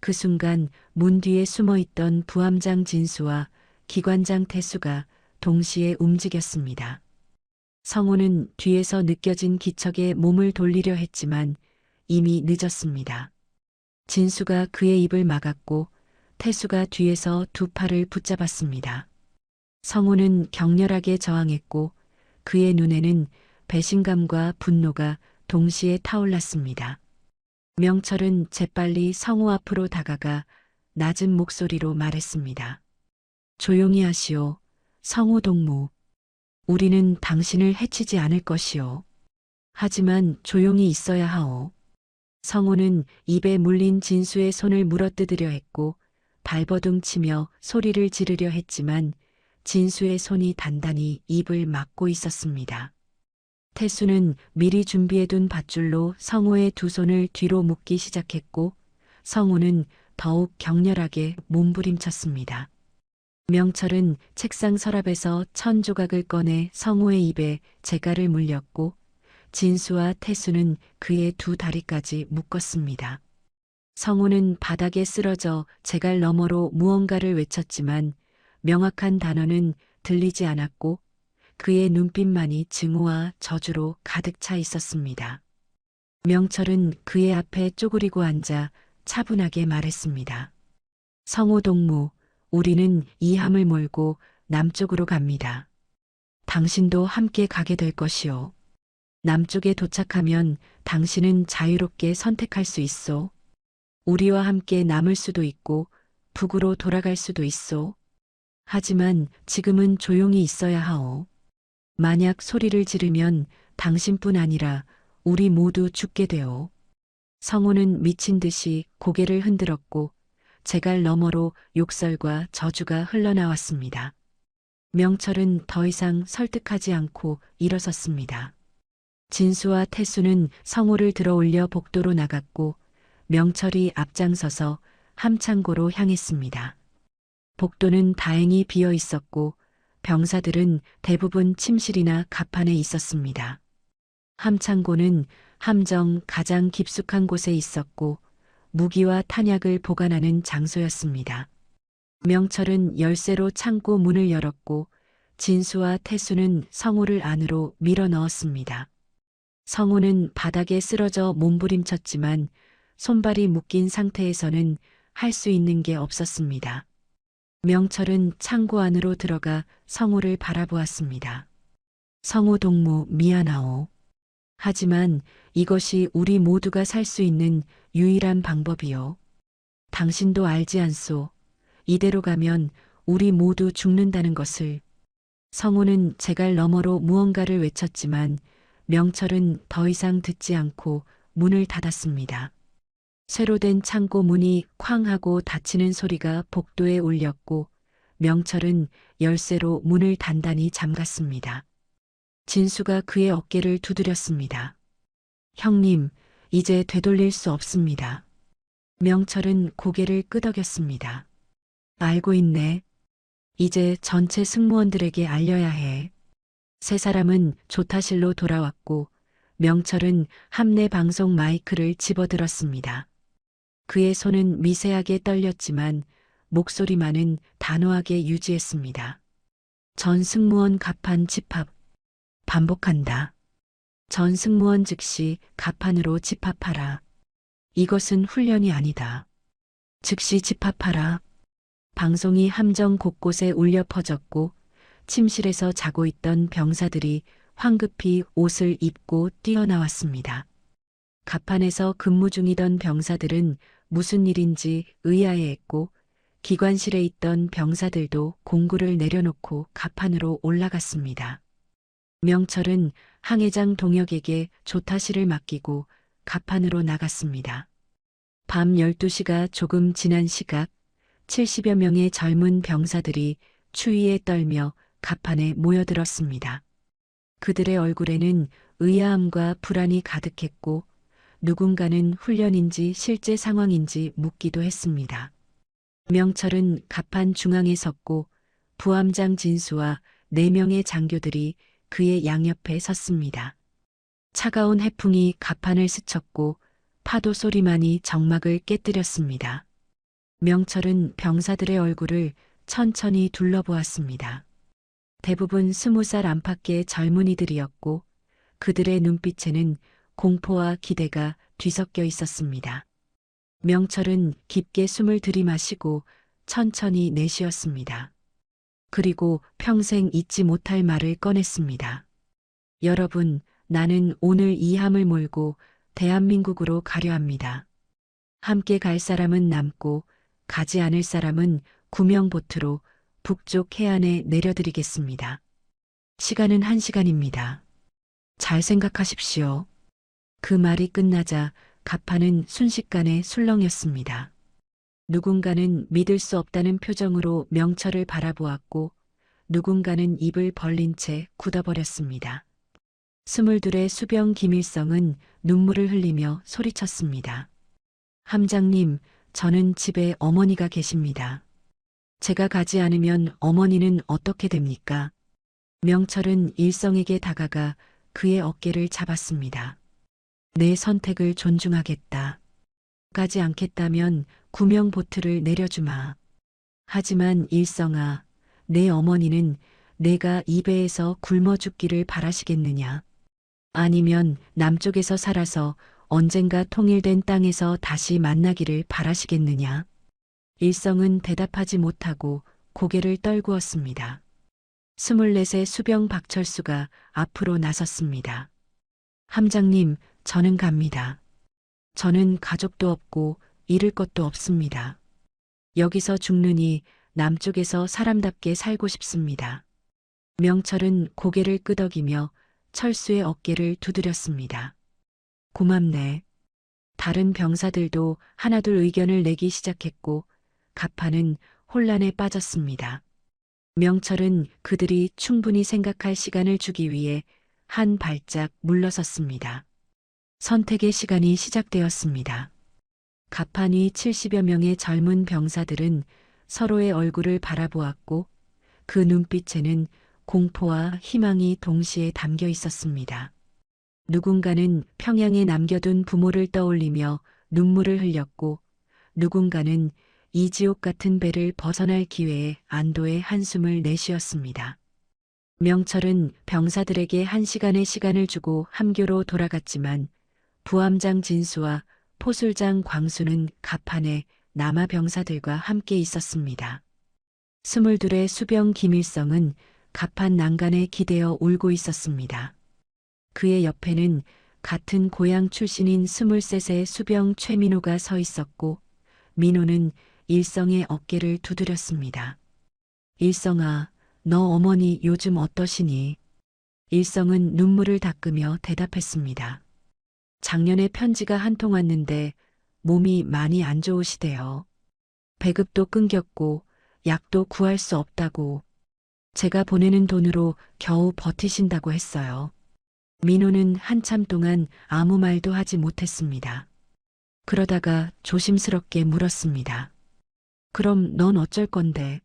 그 순간 문 뒤에 숨어 있던 부함장 진수와 기관장 태수가 동시에 움직였습니다. 성호는 뒤에서 느껴진 기척에 몸을 돌리려 했지만 이미 늦었습니다. 진수가 그의 입을 막았고 태수가 뒤에서 두 팔을 붙잡았습니다. 성호는 격렬하게 저항했고 그의 눈에는 배신감과 분노가 동시에 타올랐습니다. 명철은 재빨리 성호 앞으로 다가가 낮은 목소리로 말했습니다. 조용히 하시오, 성호 동무. 우리는 당신을 해치지 않을 것이오. 하지만 조용히 있어야 하오. 성호는 입에 물린 진수의 손을 물어뜯으려 했고 발버둥 치며 소리를 지르려 했지만 진수의 손이 단단히 입을 막고 있었습니다. 태수는 미리 준비해둔 밧줄로 성호의 두 손을 뒤로 묶기 시작했고 성호는 더욱 격렬하게 몸부림쳤습니다. 명철은 책상 서랍에서 천 조각을 꺼내 성호의 입에 재갈을 물렸고 진수와 태수는 그의 두 다리까지 묶었습니다. 성호는 바닥에 쓰러져 재갈 너머로 무언가를 외쳤지만 명확한 단어는 들리지 않았고 그의 눈빛만이 증오와 저주로 가득 차 있었습니다. 명철은 그의 앞에 쪼그리고 앉아 차분하게 말했습니다. 성호 동무, 우리는 이 함을 몰고 남쪽으로 갑니다. 당신도 함께 가게 될 것이오. 남쪽에 도착하면 당신은 자유롭게 선택할 수 있소. 우리와 함께 남을 수도 있고 북으로 돌아갈 수도 있소. 하지만 지금은 조용히 있어야 하오. 만약 소리를 지르면 당신뿐 아니라 우리 모두 죽게 되오. 성호는 미친 듯이 고개를 흔들었고 재갈 너머로 욕설과 저주가 흘러나왔습니다. 명철은 더 이상 설득하지 않고 일어섰습니다. 진수와 태수는 성호를 들어 올려 복도로 나갔고 명철이 앞장서서 함창고로 향했습니다. 복도는 다행히 비어 있었고 병사들은 대부분 침실이나 갑판에 있었습니다. 함창고는 함정 가장 깊숙한 곳에 있었고 무기와 탄약을 보관하는 장소였습니다. 명철은 열쇠로 창고 문을 열었고 진수와 태수는 성호를 안으로 밀어 넣었습니다. 성호는 바닥에 쓰러져 몸부림쳤지만 손발이 묶인 상태에서는 할 수 있는 게 없었습니다. 명철은 창고 안으로 들어가 성호를 바라보았습니다. 성호 동무 미안하오. 하지만 이것이 우리 모두가 살 수 있는 유일한 방법이요. 당신도 알지 않소. 이대로 가면 우리 모두 죽는다는 것을. 성호는 재갈 너머로 무언가를 외쳤지만 명철은 더 이상 듣지 않고 문을 닫았습니다. 쇠로 된 창고 문이 쾅 하고 닫히는 소리가 복도에 울렸고 명철은 열쇠로 문을 단단히 잠갔습니다. 진수가 그의 어깨를 두드렸습니다. 형님, 이제 되돌릴 수 없습니다. 명철은 고개를 끄덕였습니다. 알고 있네. 이제 전체 승무원들에게 알려야 해. 세 사람은 조타실로 돌아왔고 명철은 함내 방송 마이크를 집어들었습니다. 그의 손은 미세하게 떨렸지만 목소리만은 단호하게 유지했습니다. 전 승무원 갑판 집합. 반복한다. 전 승무원 즉시 갑판으로 집합하라. 이것은 훈련이 아니다. 즉시 집합하라. 방송이 함정 곳곳에 울려 퍼졌고 침실에서 자고 있던 병사들이 황급히 옷을 입고 뛰어나왔습니다. 갑판에서 근무 중이던 병사들은 무슨 일인지 의아해했고 기관실에 있던 병사들도 공구를 내려놓고 갑판으로 올라갔습니다. 명철은 항해장 동혁에게 조타실을 맡기고 갑판으로 나갔습니다. 밤 12시가 조금 지난 시각 70여 명의 젊은 병사들이 추위에 떨며 갑판에 모여들었습니다. 그들의 얼굴에는 의아함과 불안이 가득했고 누군가는 훈련인지 실제 상황인지 묻기도 했습니다. 명철은 갑판 중앙에 섰고 부함장 진수와 4명의 장교들이 그의 양옆에 섰습니다. 차가운 해풍이 갑판을 스쳤고 파도 소리만이 정막을 깨뜨렸습니다. 명철은 병사들의 얼굴을 천천히 둘러보았습니다. 대부분 20살 안팎의 젊은이들이었고 그들의 눈빛에는 공포와 기대가 뒤섞여 있었습니다. 명철은 깊게 숨을 들이마시고 천천히 내쉬었습니다. 그리고 평생 잊지 못할 말을 꺼냈습니다. 여러분, 나는 오늘 이 함을 몰고 대한민국으로 가려 합니다. 함께 갈 사람은 남고 가지 않을 사람은 구명보트로 북쪽 해안에 내려드리겠습니다. 시간은 1시간입니다. 잘 생각하십시오. 그 말이 끝나자 가판은 순식간에 술렁였습니다. 누군가는 믿을 수 없다는 표정으로 명철을 바라보았고 누군가는 입을 벌린 채 굳어버렸습니다. 22의 수병 김일성은 눈물을 흘리며 소리쳤습니다. 함장님, 저는 집에 어머니가 계십니다. 제가 가지 않으면 어머니는 어떻게 됩니까? 명철은 일성에게 다가가 그의 어깨를 잡았습니다. 내 선택을 존중하겠다. 가지 않겠다면 구명보트를 내려주마. 하지만 일성아, 내 어머니는 내가 이 배에서 굶어 죽기를 바라시겠느냐? 아니면 남쪽에서 살아서 언젠가 통일된 땅에서 다시 만나기를 바라시겠느냐? 일성은 대답하지 못하고 고개를 떨구었습니다. 24의 수병 박철수가 앞으로 나섰습니다. 함장님, 저는 갑니다. 저는 가족도 없고 잃을 것도 없습니다. 여기서 죽느니 남쪽에서 사람답게 살고 싶습니다. 명철은 고개를 끄덕이며 철수의 어깨를 두드렸습니다. 고맙네. 다른 병사들도 하나둘 의견을 내기 시작했고 가판은 혼란에 빠졌습니다. 명철은 그들이 충분히 생각할 시간을 주기 위해 한 발짝 물러섰습니다. 선택의 시간이 시작되었습니다. 가판이 70여 명의 젊은 병사들은 서로의 얼굴을 바라보았고 그 눈빛에는 공포와 희망이 동시에 담겨 있었습니다. 누군가는 평양에 남겨둔 부모를 떠올리며 눈물을 흘렸고 누군가는 이 지옥 같은 배를 벗어날 기회에 안도의 한숨을 내쉬었습니다. 명철은 병사들에게 1시간의 시간을 주고 함교로 돌아갔지만 부함장 진수와 포술장 광수는 가판에 남아 병사들과 함께 있었습니다. 22의 수병 김일성은 가판 난간에 기대어 울고 있었습니다. 그의 옆에는 같은 고향 출신인 23의 수병 최민호가 서 있었고 민호는 일성의 어깨를 두드렸습니다. 일성아, 너 어머니 요즘 어떠시니? 일성은 눈물을 닦으며 대답했습니다. 작년에 편지가 한 통 왔는데 몸이 많이 안 좋으시대요. 배급도 끊겼고 약도 구할 수 없다고. 제가 보내는 돈으로 겨우 버티신다고 했어요. 민호는 한참 동안 아무 말도 하지 못했습니다. 그러다가 조심스럽게 물었습니다. 그럼 넌 어쩔 건데?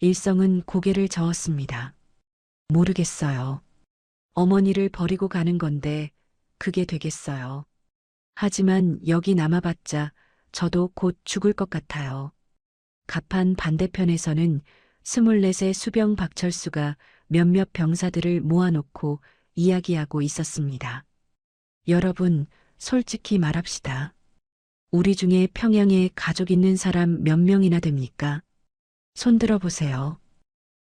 일성은 고개를 저었습니다. 모르겠어요. 어머니를 버리고 가는 건데 그게 되겠어요. 하지만 여기 남아봤자 저도 곧 죽을 것 같아요. 가판 반대편에서는 24의 수병 박철수가 몇몇 병사들을 모아놓고 이야기하고 있었습니다. 여러분, 솔직히 말합시다. 우리 중에 평양에 가족 있는 사람 몇 명이나 됩니까? 손들어 보세요.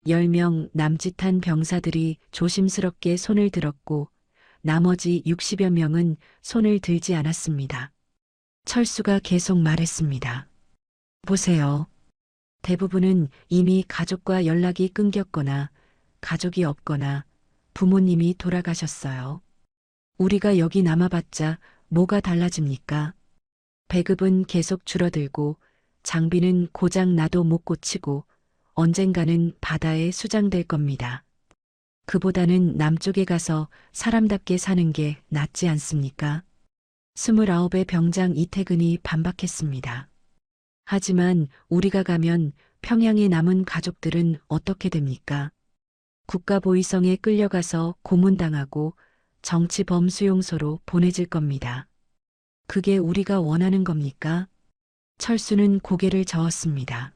10명 남짓한 병사들이 조심스럽게 손을 들었고 나머지 60여 명은 손을 들지 않았습니다. 철수가 계속 말했습니다. 보세요. 대부분은 이미 가족과 연락이 끊겼거나 가족이 없거나 부모님이 돌아가셨어요. 우리가 여기 남아봤자 뭐가 달라집니까? 배급은 계속 줄어들고 장비는 고장 나도 못 고치고 언젠가는 바다에 수장될 겁니다. 그보다는 남쪽에 가서 사람답게 사는 게 낫지 않습니까? 29의 병장 이태근이 반박했습니다. 하지만 우리가 가면 평양에 남은 가족들은 어떻게 됩니까? 국가보위성에 끌려가서 고문당하고 정치범수용소로 보내질 겁니다. 그게 우리가 원하는 겁니까? 철수는 고개를 저었습니다.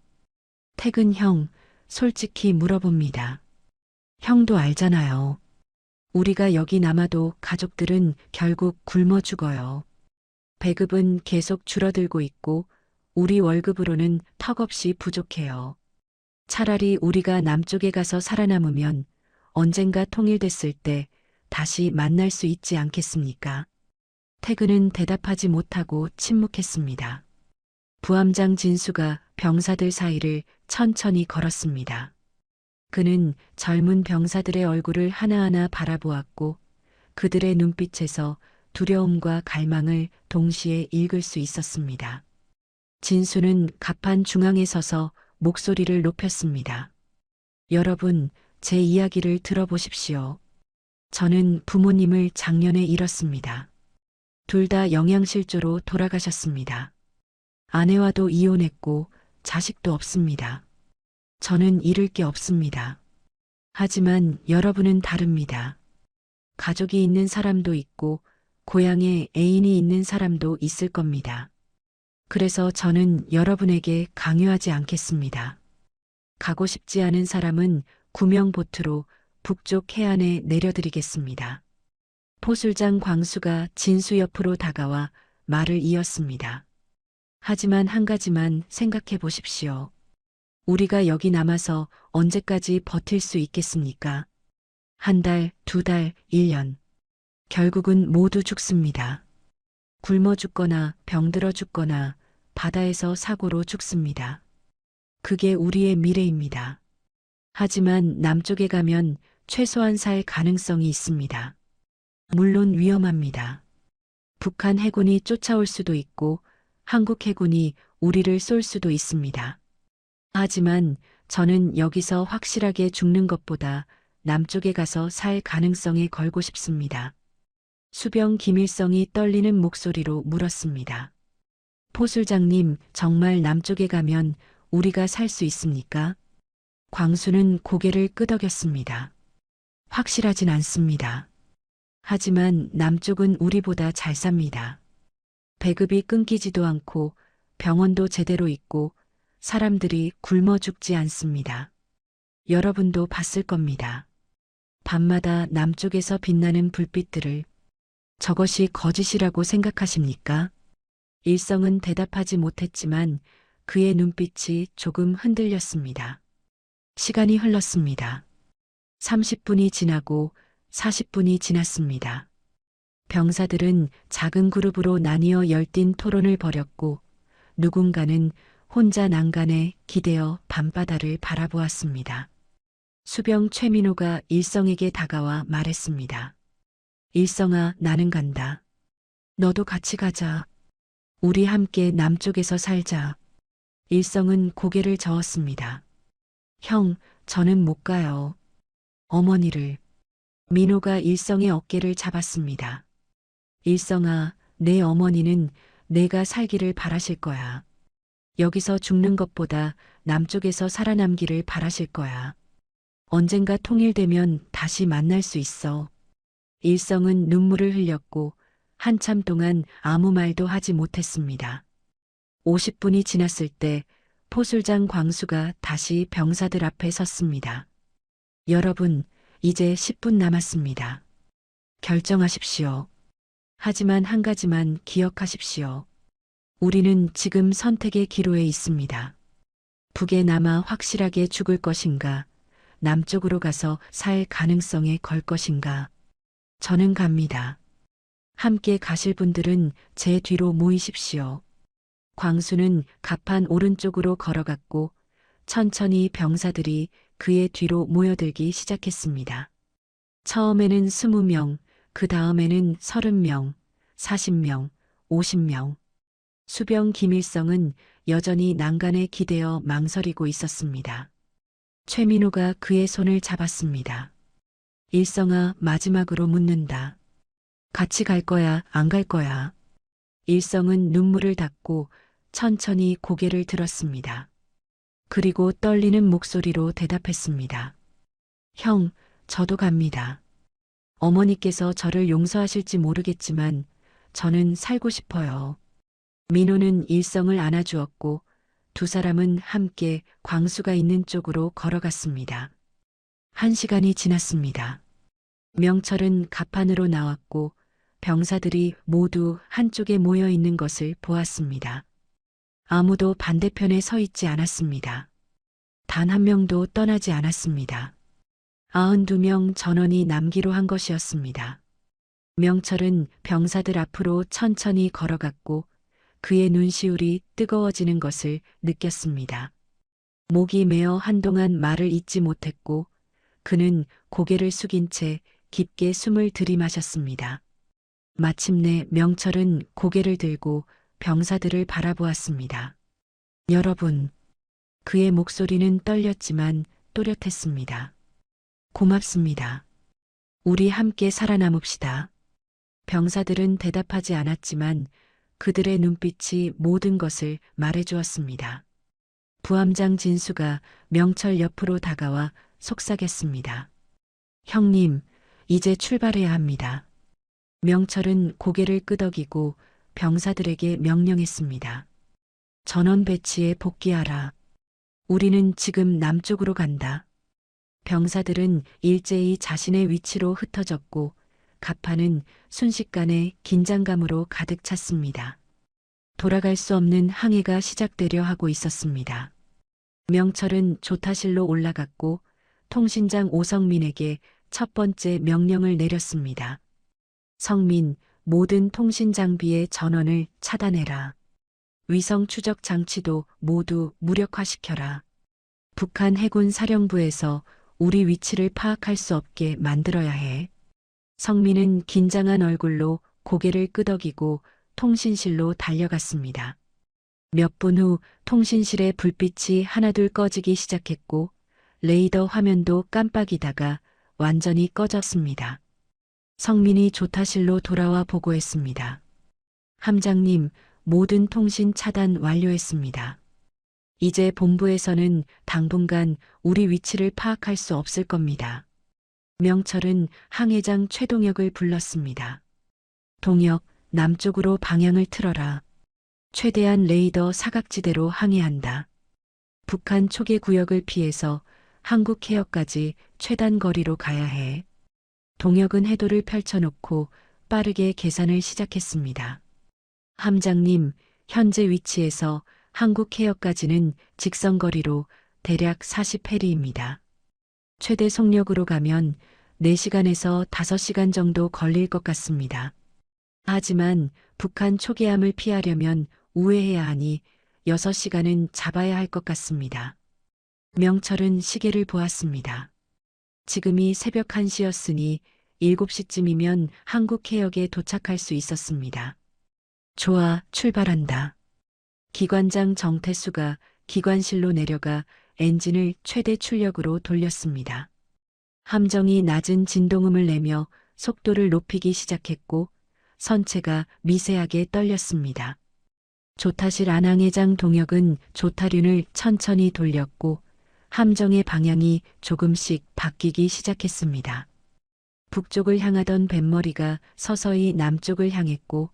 태근 형, 솔직히 물어봅니다. 형도 알잖아요. 우리가 여기 남아도 가족들은 결국 굶어 죽어요. 배급은 계속 줄어들고 있고 우리 월급으로는 턱없이 부족해요. 차라리 우리가 남쪽에 가서 살아남으면 언젠가 통일됐을 때 다시 만날 수 있지 않겠습니까? 태근은 대답하지 못하고 침묵했습니다. 부함장 진수가 병사들 사이를 천천히 걸었습니다. 그는 젊은 병사들의 얼굴을 하나하나 바라보았고 그들의 눈빛에서 두려움과 갈망을 동시에 읽을 수 있었습니다. 진수는 갑판 중앙에 서서 목소리를 높였습니다. 여러분, 제 이야기를 들어보십시오. 저는 부모님을 작년에 잃었습니다. 둘 다 영양실조로 돌아가셨습니다. 아내와도 이혼했고 자식도 없습니다. 저는 잃을 게 없습니다. 하지만 여러분은 다릅니다. 가족이 있는 사람도 있고 고향에 애인이 있는 사람도 있을 겁니다. 그래서 저는 여러분에게 강요하지 않겠습니다. 가고 싶지 않은 사람은 구명보트로 북쪽 해안에 내려드리겠습니다. 포술장 광수가 진수 옆으로 다가와 말을 이었습니다. 하지만 한 가지만 생각해 보십시오. 우리가 여기 남아서 언제까지 버틸 수 있겠습니까? 한 달, 두 달, 1년. 결국은 모두 죽습니다. 굶어 죽거나 병들어 죽거나 바다에서 사고로 죽습니다. 그게 우리의 미래입니다. 하지만 남쪽에 가면 최소한 살 가능성이 있습니다. 물론 위험합니다. 북한 해군이 쫓아올 수도 있고 한국 해군이 우리를 쏠 수도 있습니다. 하지만 저는 여기서 확실하게 죽는 것보다 남쪽에 가서 살 가능성에 걸고 싶습니다. 수병 김일성이 떨리는 목소리로 물었습니다. 포술장님, 정말 남쪽에 가면 우리가 살 수 있습니까? 광수는 고개를 끄덕였습니다. 확실하진 않습니다. 하지만 남쪽은 우리보다 잘 삽니다. 배급이 끊기지도 않고 병원도 제대로 있고 사람들이 굶어 죽지 않습니다. 여러분도 봤을 겁니다. 밤마다 남쪽에서 빛나는 불빛들을. 저것이 거짓이라고 생각하십니까? 일성은 대답하지 못했지만 그의 눈빛이 조금 흔들렸습니다. 시간이 흘렀습니다. 30분이 지나고 40분이 지났습니다. 병사들은 작은 그룹으로 나뉘어 열띤 토론을 벌였고 누군가는 혼자 난간에 기대어 밤바다를 바라보았습니다. 수병 최민호가 일성에게 다가와 말했습니다. 일성아, 나는 간다. 너도 같이 가자. 우리 함께 남쪽에서 살자. 일성은 고개를 저었습니다. 형, 저는 못 가요. 어머니를. 민호가 일성의 어깨를 잡았습니다. 일성아, 내 어머니는 내가 살기를 바라실 거야. 여기서 죽는 것보다 남쪽에서 살아남기를 바라실 거야. 언젠가 통일되면 다시 만날 수 있어. 일성은 눈물을 흘렸고 한참 동안 아무 말도 하지 못했습니다. 50분이 지났을 때 포술장 광수가 다시 병사들 앞에 섰습니다. 여러분, 이제 10분 남았습니다. 결정하십시오. 하지만 한 가지만 기억하십시오. 우리는 지금 선택의 기로에 있습니다. 북에 남아 확실하게 죽을 것인가, 남쪽으로 가서 살 가능성에 걸 것인가. 저는 갑니다. 함께 가실 분들은 제 뒤로 모이십시오. 광수는 갑판 오른쪽으로 걸어갔고 천천히 병사들이 그의 뒤로 모여들기 시작했습니다. 처음에는 20명, 그 다음에는 30명, 40명, 50명. 수병 김일성은 여전히 난간에 기대어 망설이고 있었습니다. 최민호가 그의 손을 잡았습니다. 일성아, 마지막으로 묻는다. 같이 갈 거야, 안 갈 거야? 일성은 눈물을 닦고 천천히 고개를 들었습니다. 그리고 떨리는 목소리로 대답했습니다. 형, 저도 갑니다. 어머니께서 저를 용서하실지 모르겠지만 저는 살고 싶어요. 민호는 일성을 안아주었고 두 사람은 함께 광수가 있는 쪽으로 걸어갔습니다. 1시간이 지났습니다. 명철은 갑판으로 나왔고 병사들이 모두 한쪽에 모여 있는 것을 보았습니다. 아무도 반대편에 서 있지 않았습니다. 단 한 명도 떠나지 않았습니다. 92명 전원이 남기로 한 것이었습니다. 명철은 병사들 앞으로 천천히 걸어갔고 그의 눈시울이 뜨거워지는 것을 느꼈습니다. 목이 메어 한동안 말을 잇지 못했고 그는 고개를 숙인 채 깊게 숨을 들이마셨습니다. 마침내 명철은 고개를 들고 병사들을 바라보았습니다. 여러분, 그의 목소리는 떨렸지만 또렷했습니다. 고맙습니다. 우리 함께 살아남읍시다. 병사들은 대답하지 않았지만 그들의 눈빛이 모든 것을 말해주었습니다. 부함장 진수가 명철 옆으로 다가와 속삭였습니다. 형님, 이제 출발해야 합니다. 명철은 고개를 끄덕이고 병사들에게 명령했습니다. 전원 배치에 복귀하라. 우리는 지금 남쪽으로 간다. 병사들은 일제히 자신의 위치로 흩어졌고 갑판은 순식간에 긴장감으로 가득 찼습니다. 돌아갈 수 없는 항해가 시작되려 하고 있었습니다. 명철은 조타실로 올라갔고 통신장 오성민에게 첫 번째 명령을 내렸습니다. 성민, 모든 통신 장비의 전원을 차단해라. 위성 추적 장치도 모두 무력화시켜라. 북한 해군 사령부에서 우리 위치를 파악할 수 없게 만들어야 해. 성민은 긴장한 얼굴로 고개를 끄덕이고 통신실로 달려갔습니다. 몇 분 후 통신실의 불빛이 하나둘 꺼지기 시작했고 레이더 화면도 깜빡이다가 완전히 꺼졌습니다. 성민이 조타실로 돌아와 보고했습니다. 함장님, 모든 통신 차단 완료했습니다. 이제 본부에서는 당분간 우리 위치를 파악할 수 없을 겁니다. 명철은 항해장 최동혁을 불렀습니다. 동혁, 남쪽으로 방향을 틀어라. 최대한 레이더 사각지대로 항해한다. 북한 초계 구역을 피해서 한국 해역까지 최단 거리로 가야 해. 동혁은 해도를 펼쳐놓고 빠르게 계산을 시작했습니다. 함장님, 현재 위치에서 한국 해역까지는 직선거리로 대략 40해리입니다. 최대 속력으로 가면 4시간에서 5시간 정도 걸릴 것 같습니다. 하지만 북한 초계함을 피하려면 우회해야 하니 6시간은 잡아야 할 것 같습니다. 명철은 시계를 보았습니다. 지금이 새벽 1시였으니 7시쯤이면 한국 해역에 도착할 수 있었습니다. 좋아, 출발한다. 기관장 정태수가 기관실로 내려가 엔진을 최대 출력으로 돌렸습니다. 함정이 낮은 진동음을 내며 속도를 높이기 시작했고 선체가 미세하게 떨렸습니다. 조타실 안항해장 동혁은 조타륜을 천천히 돌렸고 함정의 방향이 조금씩 바뀌기 시작했습니다. 북쪽을 향하던 뱃머리가 서서히 남쪽을 향했고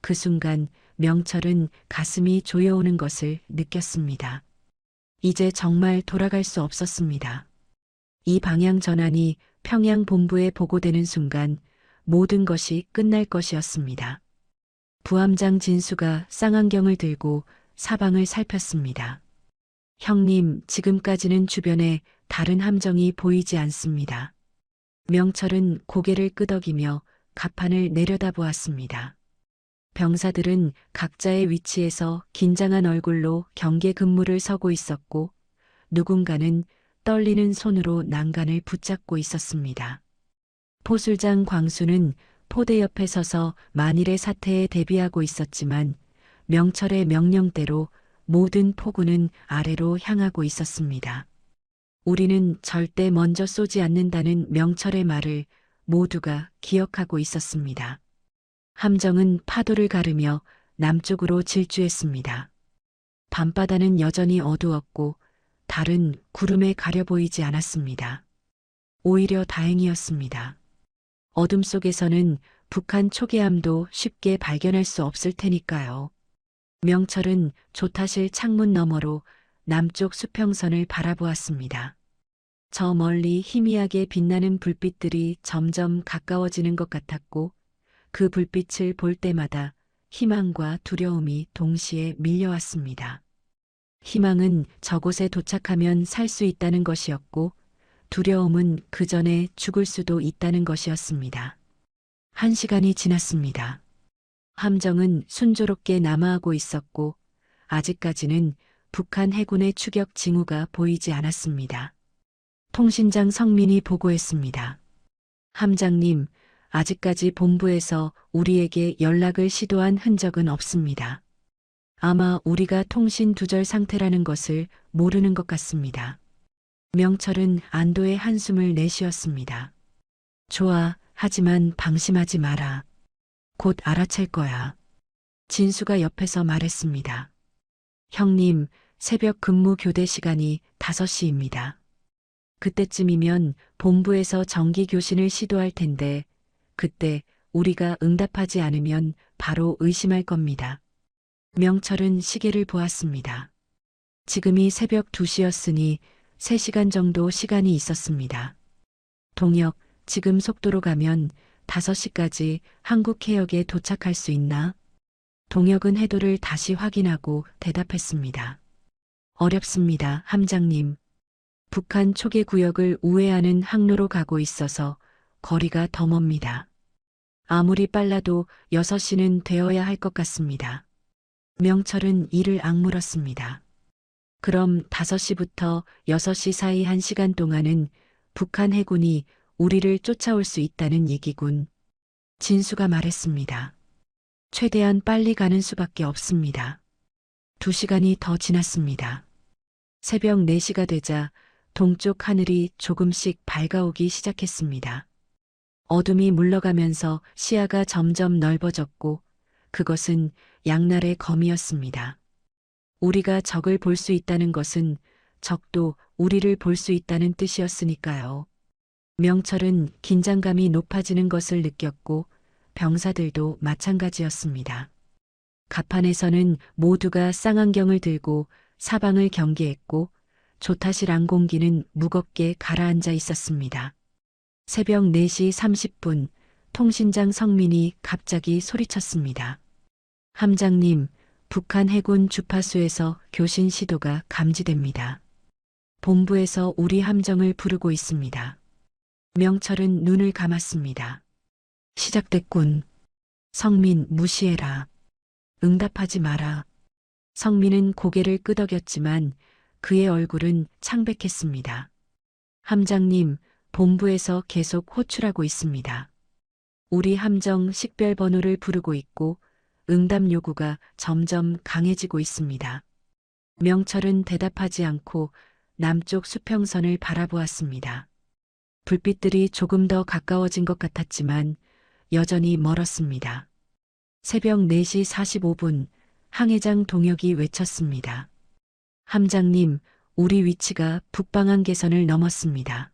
그 순간 명철은 가슴이 조여오는 것을 느꼈습니다. 이제 정말 돌아갈 수 없었습니다. 이 방향 전환이 평양 본부에 보고되는 순간 모든 것이 끝날 것이었습니다. 부함장 진수가 쌍안경을 들고 사방을 살폈습니다. 형님, 지금까지는 주변에 다른 함정이 보이지 않습니다. 명철은 고개를 끄덕이며 갑판을 내려다보았습니다. 병사들은 각자의 위치에서 긴장한 얼굴로 경계 근무를 서고 있었고 누군가는 떨리는 손으로 난간을 붙잡고 있었습니다. 포술장 광수는 포대 옆에 서서 만일의 사태에 대비하고 있었지만 명철의 명령대로 모든 포구는 아래로 향하고 있었습니다. 우리는 절대 먼저 쏘지 않는다는 명철의 말을 모두가 기억하고 있었습니다. 함정은 파도를 가르며 남쪽으로 질주했습니다. 밤바다는 여전히 어두웠고 달은 구름에 가려 보이지 않았습니다. 오히려 다행이었습니다. 어둠 속에서는 북한 초계함도 쉽게 발견할 수 없을 테니까요. 명철은 조타실 창문 너머로 남쪽 수평선을 바라보았습니다. 저 멀리 희미하게 빛나는 불빛들이 점점 가까워지는 것 같았고 그 불빛을 볼 때마다 희망과 두려움이 동시에 밀려왔습니다. 희망은 저곳에 도착하면 살 수 있다는 것이었고 두려움은 그 전에 죽을 수도 있다는 것이었습니다. 1시간이 지났습니다. 함정은 순조롭게 남하하고 있었고 아직까지는 북한 해군의 추격 징후가 보이지 않았습니다. 통신장 성민이 보고했습니다. 함장님, 아직까지 본부에서 우리에게 연락을 시도한 흔적은 없습니다. 아마 우리가 통신 두절 상태라는 것을 모르는 것 같습니다. 명철은 안도의 한숨을 내쉬었습니다. 좋아, 하지만 방심하지 마라. 곧 알아챌 거야. 진수가 옆에서 말했습니다. 형님, 새벽 근무 교대 시간이 5시입니다. 그때쯤이면 본부에서 정기 교신을 시도할 텐데 그때 우리가 응답하지 않으면 바로 의심할 겁니다. 명철은 시계를 보았습니다. 지금이 새벽 2시였으니 3시간 정도 시간이 있었습니다. 동혁, 지금 속도로 가면 5시까지 한국 해역에 도착할 수 있나? 동혁은 해도를 다시 확인하고 대답했습니다. 어렵습니다, 함장님. 북한 초계 구역을 우회하는 항로로 가고 있어서 거리가 더 멉니다. 아무리 빨라도 6시는 되어야 할 것 같습니다. 명철은 이를 악물었습니다. 그럼 5시부터 6시 사이 1시간 동안은 북한 해군이 우리를 쫓아올 수 있다는 얘기군. 진수가 말했습니다. 최대한 빨리 가는 수밖에 없습니다. 2시간이 더 지났습니다. 새벽 4시가 되자 동쪽 하늘이 조금씩 밝아오기 시작했습니다. 어둠이 물러가면서 시야가 점점 넓어졌고 그것은 양날의 검이었습니다. 우리가 적을 볼 수 있다는 것은 적도 우리를 볼 수 있다는 뜻이었으니까요. 명철은 긴장감이 높아지는 것을 느꼈고 병사들도 마찬가지였습니다. 갑판에서는 모두가 쌍안경을 들고 사방을 경계했고 조타실 항공기는 무겁게 가라앉아 있었습니다. 새벽 4시 30분 통신장 성민이 갑자기 소리쳤습니다. 함장님, 북한 해군 주파수에서 교신 시도가 감지됩니다. 본부에서 우리 함정을 부르고 있습니다. 명철은 눈을 감았습니다. 시작됐군. 성민, 무시해라. 응답하지 마라. 성민은 고개를 끄덕였지만 그의 얼굴은 창백했습니다. 함장님, 본부에서 계속 호출하고 있습니다. 우리 함정 식별 번호를 부르고 있고 응답 요구가 점점 강해지고 있습니다. 명철은 대답하지 않고 남쪽 수평선을 바라보았습니다. 불빛들이 조금 더 가까워진 것 같았지만 여전히 멀었습니다. 새벽 4시 45분 항해장 동혁이 외쳤습니다. 함장님, 우리 위치가 북방한 개선을 넘었습니다.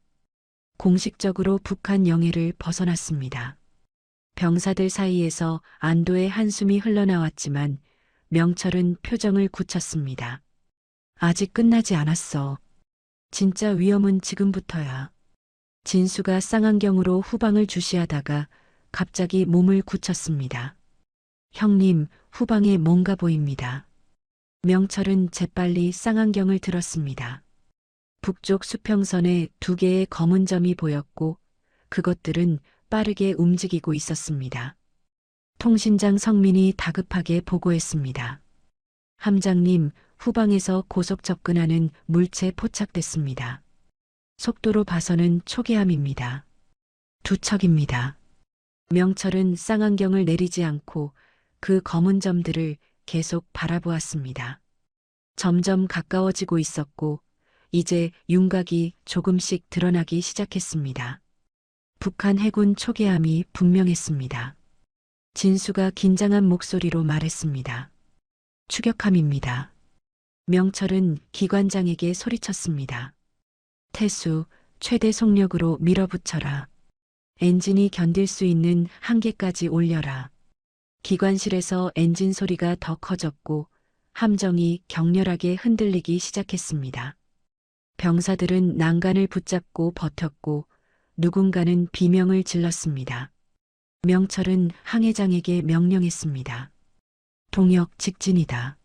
공식적으로 북한 영해를 벗어났습니다. 병사들 사이에서 안도의 한숨이 흘러나왔지만 명철은 표정을 굳혔습니다. 아직 끝나지 않았어. 진짜 위험은 지금부터야. 진수가 쌍안경으로 후방을 주시하다가 갑자기 몸을 굳혔습니다. 형님, 후방에 뭔가 보입니다. 명철은 재빨리 쌍안경을 들었습니다. 북쪽 수평선에 2개의 검은 점이 보였고 그것들은 빠르게 움직이고 있었습니다. 통신장 성민이 다급하게 보고했습니다. 함장님, 후방에서 고속 접근하는 물체 포착됐습니다. 속도로 봐서는 초계함입니다. 2척입니다. 명철은 쌍안경을 내리지 않고 그 검은 점들을 계속 바라보았습니다. 점점 가까워지고 있었고 이제 윤곽이 조금씩 드러나기 시작했습니다. 북한 해군 초계함이 분명했습니다. 진수가 긴장한 목소리로 말했습니다. 추격함입니다. 명철은 기관장에게 소리쳤습니다. 태수, 최대 속력으로 밀어붙여라. 엔진이 견딜 수 있는 한계까지 올려라. 기관실에서 엔진 소리가 더 커졌고 함정이 격렬하게 흔들리기 시작했습니다. 병사들은 난간을 붙잡고 버텼고 누군가는 비명을 질렀습니다. 명철은 항해장에게 명령했습니다. 동역 직진이다.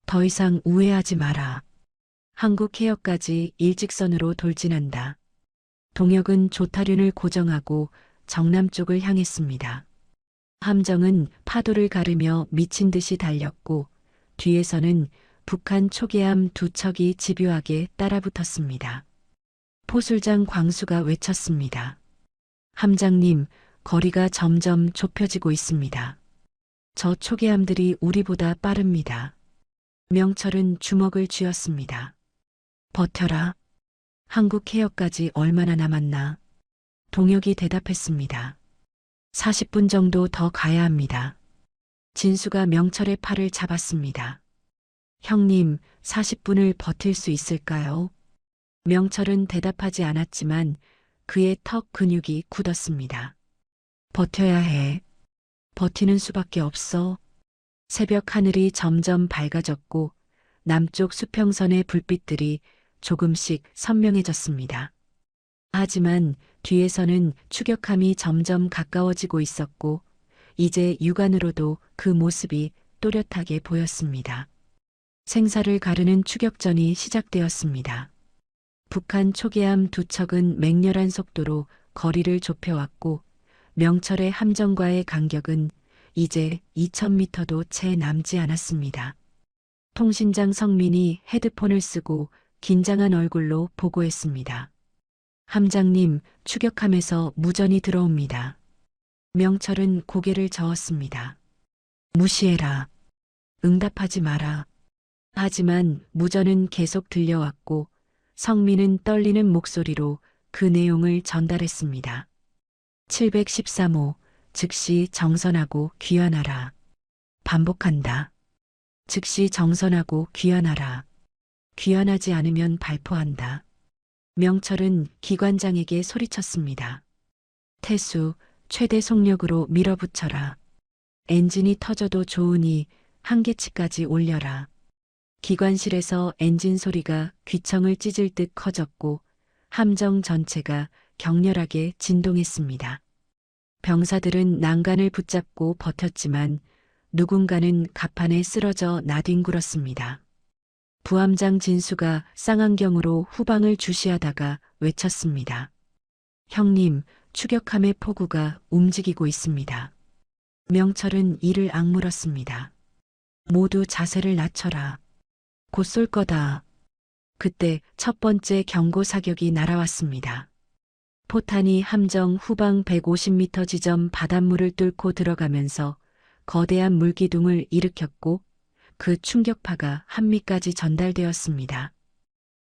더 이상 우회하지 마라. 한국 해역까지 일직선으로 돌진한다. 동역은 조타륜을 고정하고 정남 쪽을 향했습니다. 함정은 파도를 가르며 미친 듯이 달렸고 뒤에서는 북한 초계함 두 척이 집요하게 따라붙었습니다. 포술장 광수가 외쳤습니다. 함장님, 거리가 점점 좁혀지고 있습니다. 저 초계함들이 우리보다 빠릅니다. 명철은 주먹을 쥐었습니다. 버텨라. 한국 해역까지 얼마나 남았나? 동혁이 대답했습니다. 40분 정도 더 가야 합니다. 진수가 명철의 팔을 잡았습니다. 형님, 40분을 버틸 수 있을까요? 명철은 대답하지 않았지만 그의 턱 근육이 굳었습니다. 버텨야 해. 버티는 수밖에 없어. 새벽 하늘이 점점 밝아졌고 남쪽 수평선의 불빛들이 조금씩 선명해졌습니다. 하지만 뒤에서는 추격함이 점점 가까워지고 있었고 이제 육안으로도 그 모습이 또렷하게 보였습니다. 생사를 가르는 추격전이 시작되었습니다. 북한 초계함 두 척은 맹렬한 속도로 거리를 좁혀왔고 명철의 함정과의 간격은 이제 2000m도 채 남지 않았습니다. 통신장 성민이 헤드폰을 쓰고 긴장한 얼굴로 보고했습니다. 함장님, 추격함에서 무전이 들어옵니다. 명철은 고개를 저었습니다. 무시해라. 응답하지 마라. 하지만 무전은 계속 들려왔고 성민은 떨리는 목소리로 그 내용을 전달했습니다. 713호, 즉시 정선하고 귀환하라. 반복한다. 즉시 정선하고 귀환하라. 귀환하지 않으면 발포한다. 명철은 기관장에게 소리쳤습니다. 태수, 최대 속력으로 밀어붙여라. 엔진이 터져도 좋으니 한계치까지 올려라. 기관실에서 엔진 소리가 귀청을 찢을 듯 커졌고 함정 전체가 격렬하게 진동했습니다. 병사들은 난간을 붙잡고 버텼지만 누군가는 갑판에 쓰러져 나뒹굴었습니다. 부함장 진수가 쌍안경으로 후방을 주시하다가 외쳤습니다. 형님, 추격함의 포구가 움직이고 있습니다. 명철은 이를 악물었습니다. 모두 자세를 낮춰라. 곧 쏠 거다. 그때 첫 번째 경고 사격이 날아왔습니다. 포탄이 함정 후방 150m 지점 바닷물을 뚫고 들어가면서 거대한 물기둥을 일으켰고 그 충격파가 한미까지 전달되었습니다.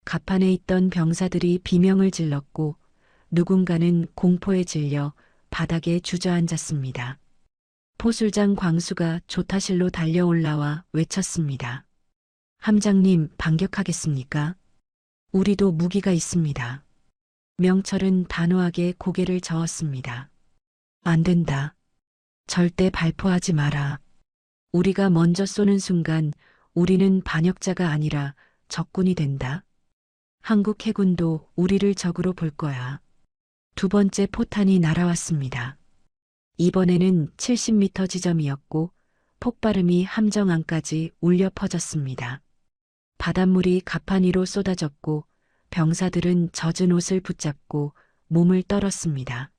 갑판에 있던 병사들이 비명을 질렀고 누군가는 공포에 질려 바닥에 주저앉았습니다. 포술장 광수가 조타실로 달려올라와 외쳤습니다. 함장님, 반격하겠습니까? 우리도 무기가 있습니다. 명철은 단호하게 고개를 저었습니다. 안 된다. 절대 발포하지 마라. 우리가 먼저 쏘는 순간 우리는 반역자가 아니라 적군이 된다. 한국 해군도 우리를 적으로 볼 거야. 두 번째 포탄이 날아왔습니다. 이번에는 70m 지점이었고 폭발음이 함정 안까지 울려 퍼졌습니다. 바닷물이 갑판 위로 쏟아졌고 병사들은 젖은 옷을 붙잡고 몸을 떨었습니다.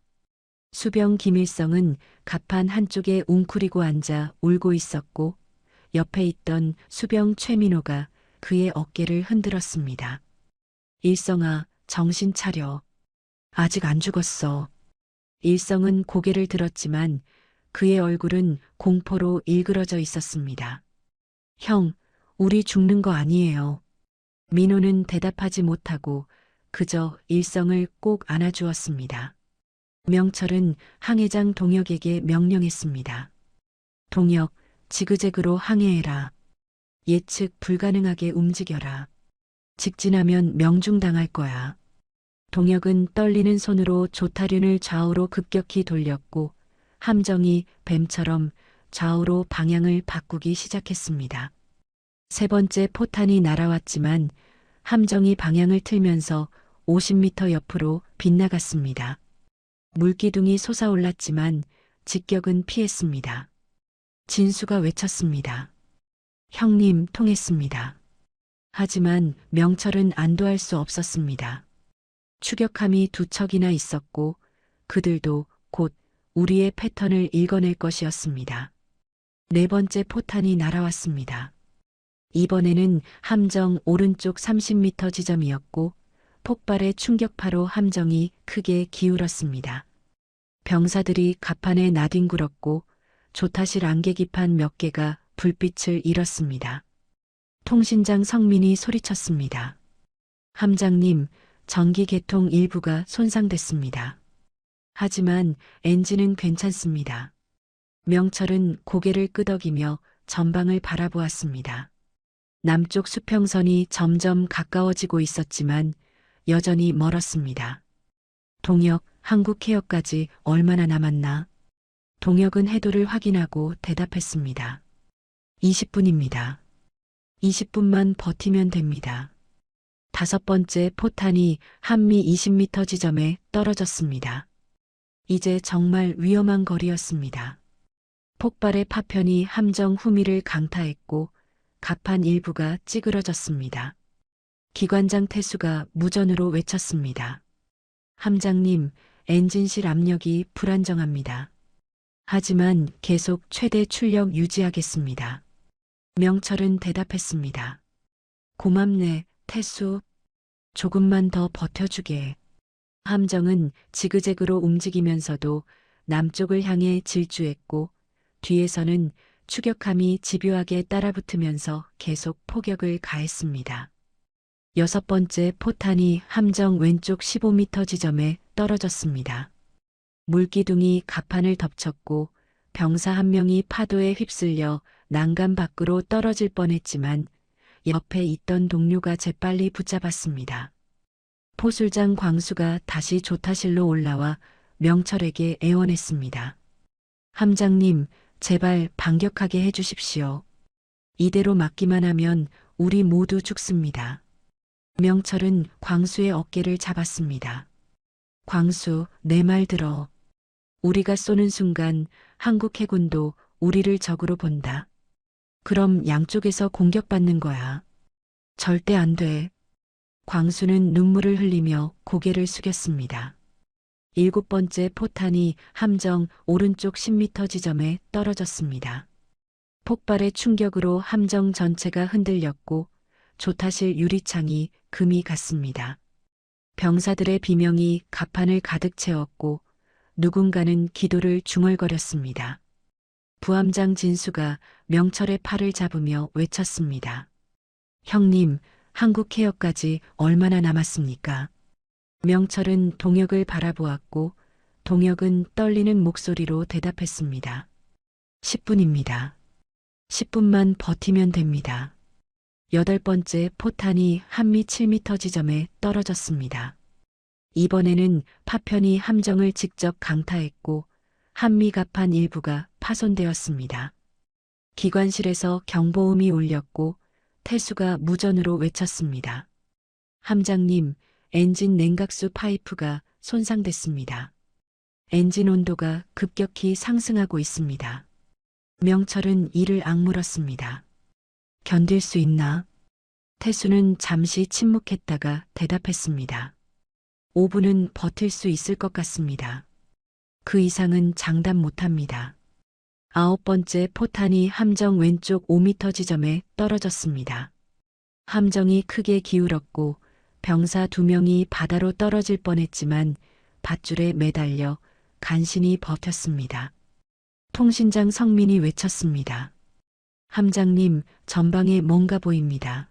수병 김일성은 갑판 한쪽에 웅크리고 앉아 울고 있었고 옆에 있던 수병 최민호가 그의 어깨를 흔들었습니다. 일성아, 정신 차려. 아직 안 죽었어. 일성은 고개를 들었지만 그의 얼굴은 공포로 일그러져 있었습니다. 형, 우리 죽는 거 아니에요. 민호는 대답하지 못하고 그저 일성을 꼭 안아주었습니다. 명철은 항해장 동혁에게 명령했습니다. 동혁, 지그재그로 항해해라. 예측 불가능하게 움직여라. 직진하면 명중당할 거야. 동혁은 떨리는 손으로 조타륜을 좌우로 급격히 돌렸고 함정이 뱀처럼 좌우로 방향을 바꾸기 시작했습니다. 세 번째 포탄이 날아왔지만 함정이 방향을 틀면서 50m 옆으로 빗나갔습니다. 물기둥이 솟아올랐지만 직격은 피했습니다. 진수가 외쳤습니다. 형님, 통했습니다. 하지만 명철은 안도할 수 없었습니다. 추격함이 두 척이나 있었고 그들도 곧 우리의 패턴을 읽어낼 것이었습니다. 네 번째 포탄이 날아왔습니다. 이번에는 함정 오른쪽 30m 지점이었고 폭발의 충격파로 함정이 크게 기울었습니다. 병사들이 갑판에 나뒹굴었고 조타실 안개기판 몇 개가 불빛을 잃었습니다. 통신장 성민이 소리쳤습니다. 함장님, 전기 계통 일부가 손상됐습니다. 하지만 엔진은 괜찮습니다. 명철은 고개를 끄덕이며 전방을 바라보았습니다. 남쪽 수평선이 점점 가까워지고 있었지만 여전히 멀었습니다. 동혁, 한국 해역까지 얼마나 남았나? 동혁은 해도를 확인하고 대답했습니다. 20분입니다. 20분만 버티면 됩니다. 다섯 번째 포탄이 한미 20m 지점에 떨어졌습니다. 이제 정말 위험한 거리였습니다. 폭발의 파편이 함정 후미를 강타했고 갑판 일부가 찌그러졌습니다. 기관장 태수가 무전으로 외쳤습니다. 함장님, 엔진실 압력이 불안정합니다. 하지만 계속 최대 출력 유지하겠습니다. 명철은 대답했습니다. 고맙네, 태수. 조금만 더 버텨주게. 함정은 지그재그로 움직이면서도 남쪽을 향해 질주했고 뒤에서는 추격함이 집요하게 따라붙으면서 계속 포격을 가했습니다. 여섯 번째 포탄이 함정 왼쪽 15m 지점에 떨어졌습니다. 물기둥이 갑판을 덮쳤고 병사 한 명이 파도에 휩쓸려 난간 밖으로 떨어질 뻔했지만 옆에 있던 동료가 재빨리 붙잡았습니다. 포술장 광수가 다시 조타실로 올라와 명철에게 애원했습니다. 함장님, 제발 반격하게 해주십시오. 이대로 막기만 하면 우리 모두 죽습니다. 명철은 광수의 어깨를 잡았습니다. 광수, 내 말 들어. 우리가 쏘는 순간 한국 해군도 우리를 적으로 본다. 그럼 양쪽에서 공격받는 거야. 절대 안 돼. 광수는 눈물을 흘리며 고개를 숙였습니다. 일곱 번째 포탄이 함정 오른쪽 10m 지점에 떨어졌습니다. 폭발의 충격으로 함정 전체가 흔들렸고 조타실 유리창이 금이 갔습니다. 병사들의 비명이 갑판을 가득 채웠고 누군가는 기도를 중얼거렸습니다. 부함장 진수가 명철의 팔을 잡으며 외쳤습니다. 형님, 한국 해역까지 얼마나 남았습니까? 명철은 동혁을 바라보았고 동혁은 떨리는 목소리로 대답했습니다. 10분입니다. 10분만 버티면 됩니다. 여덟 번째 포탄이 한미 7m 지점에 떨어졌습니다. 이번에는 파편이 함정을 직접 강타했고 한미 갑판 일부가 파손되었습니다. 기관실에서 경보음이 울렸고 태수가 무전으로 외쳤습니다. 함장님, 엔진 냉각수 파이프가 손상됐습니다. 엔진 온도가 급격히 상승하고 있습니다. 명철은 이를 악물었습니다. 견딜 수 있나? 태수는 잠시 침묵했다가 대답했습니다. 5분은 버틸 수 있을 것 같습니다. 그 이상은 장담 못합니다. 아홉 번째 포탄이 함정 왼쪽 5m 지점에 떨어졌습니다. 함정이 크게 기울었고 병사 2명이 바다로 떨어질 뻔했지만 밧줄에 매달려 간신히 버텼습니다. 통신장 성민이 외쳤습니다. 함장님, 전방에 뭔가 보입니다.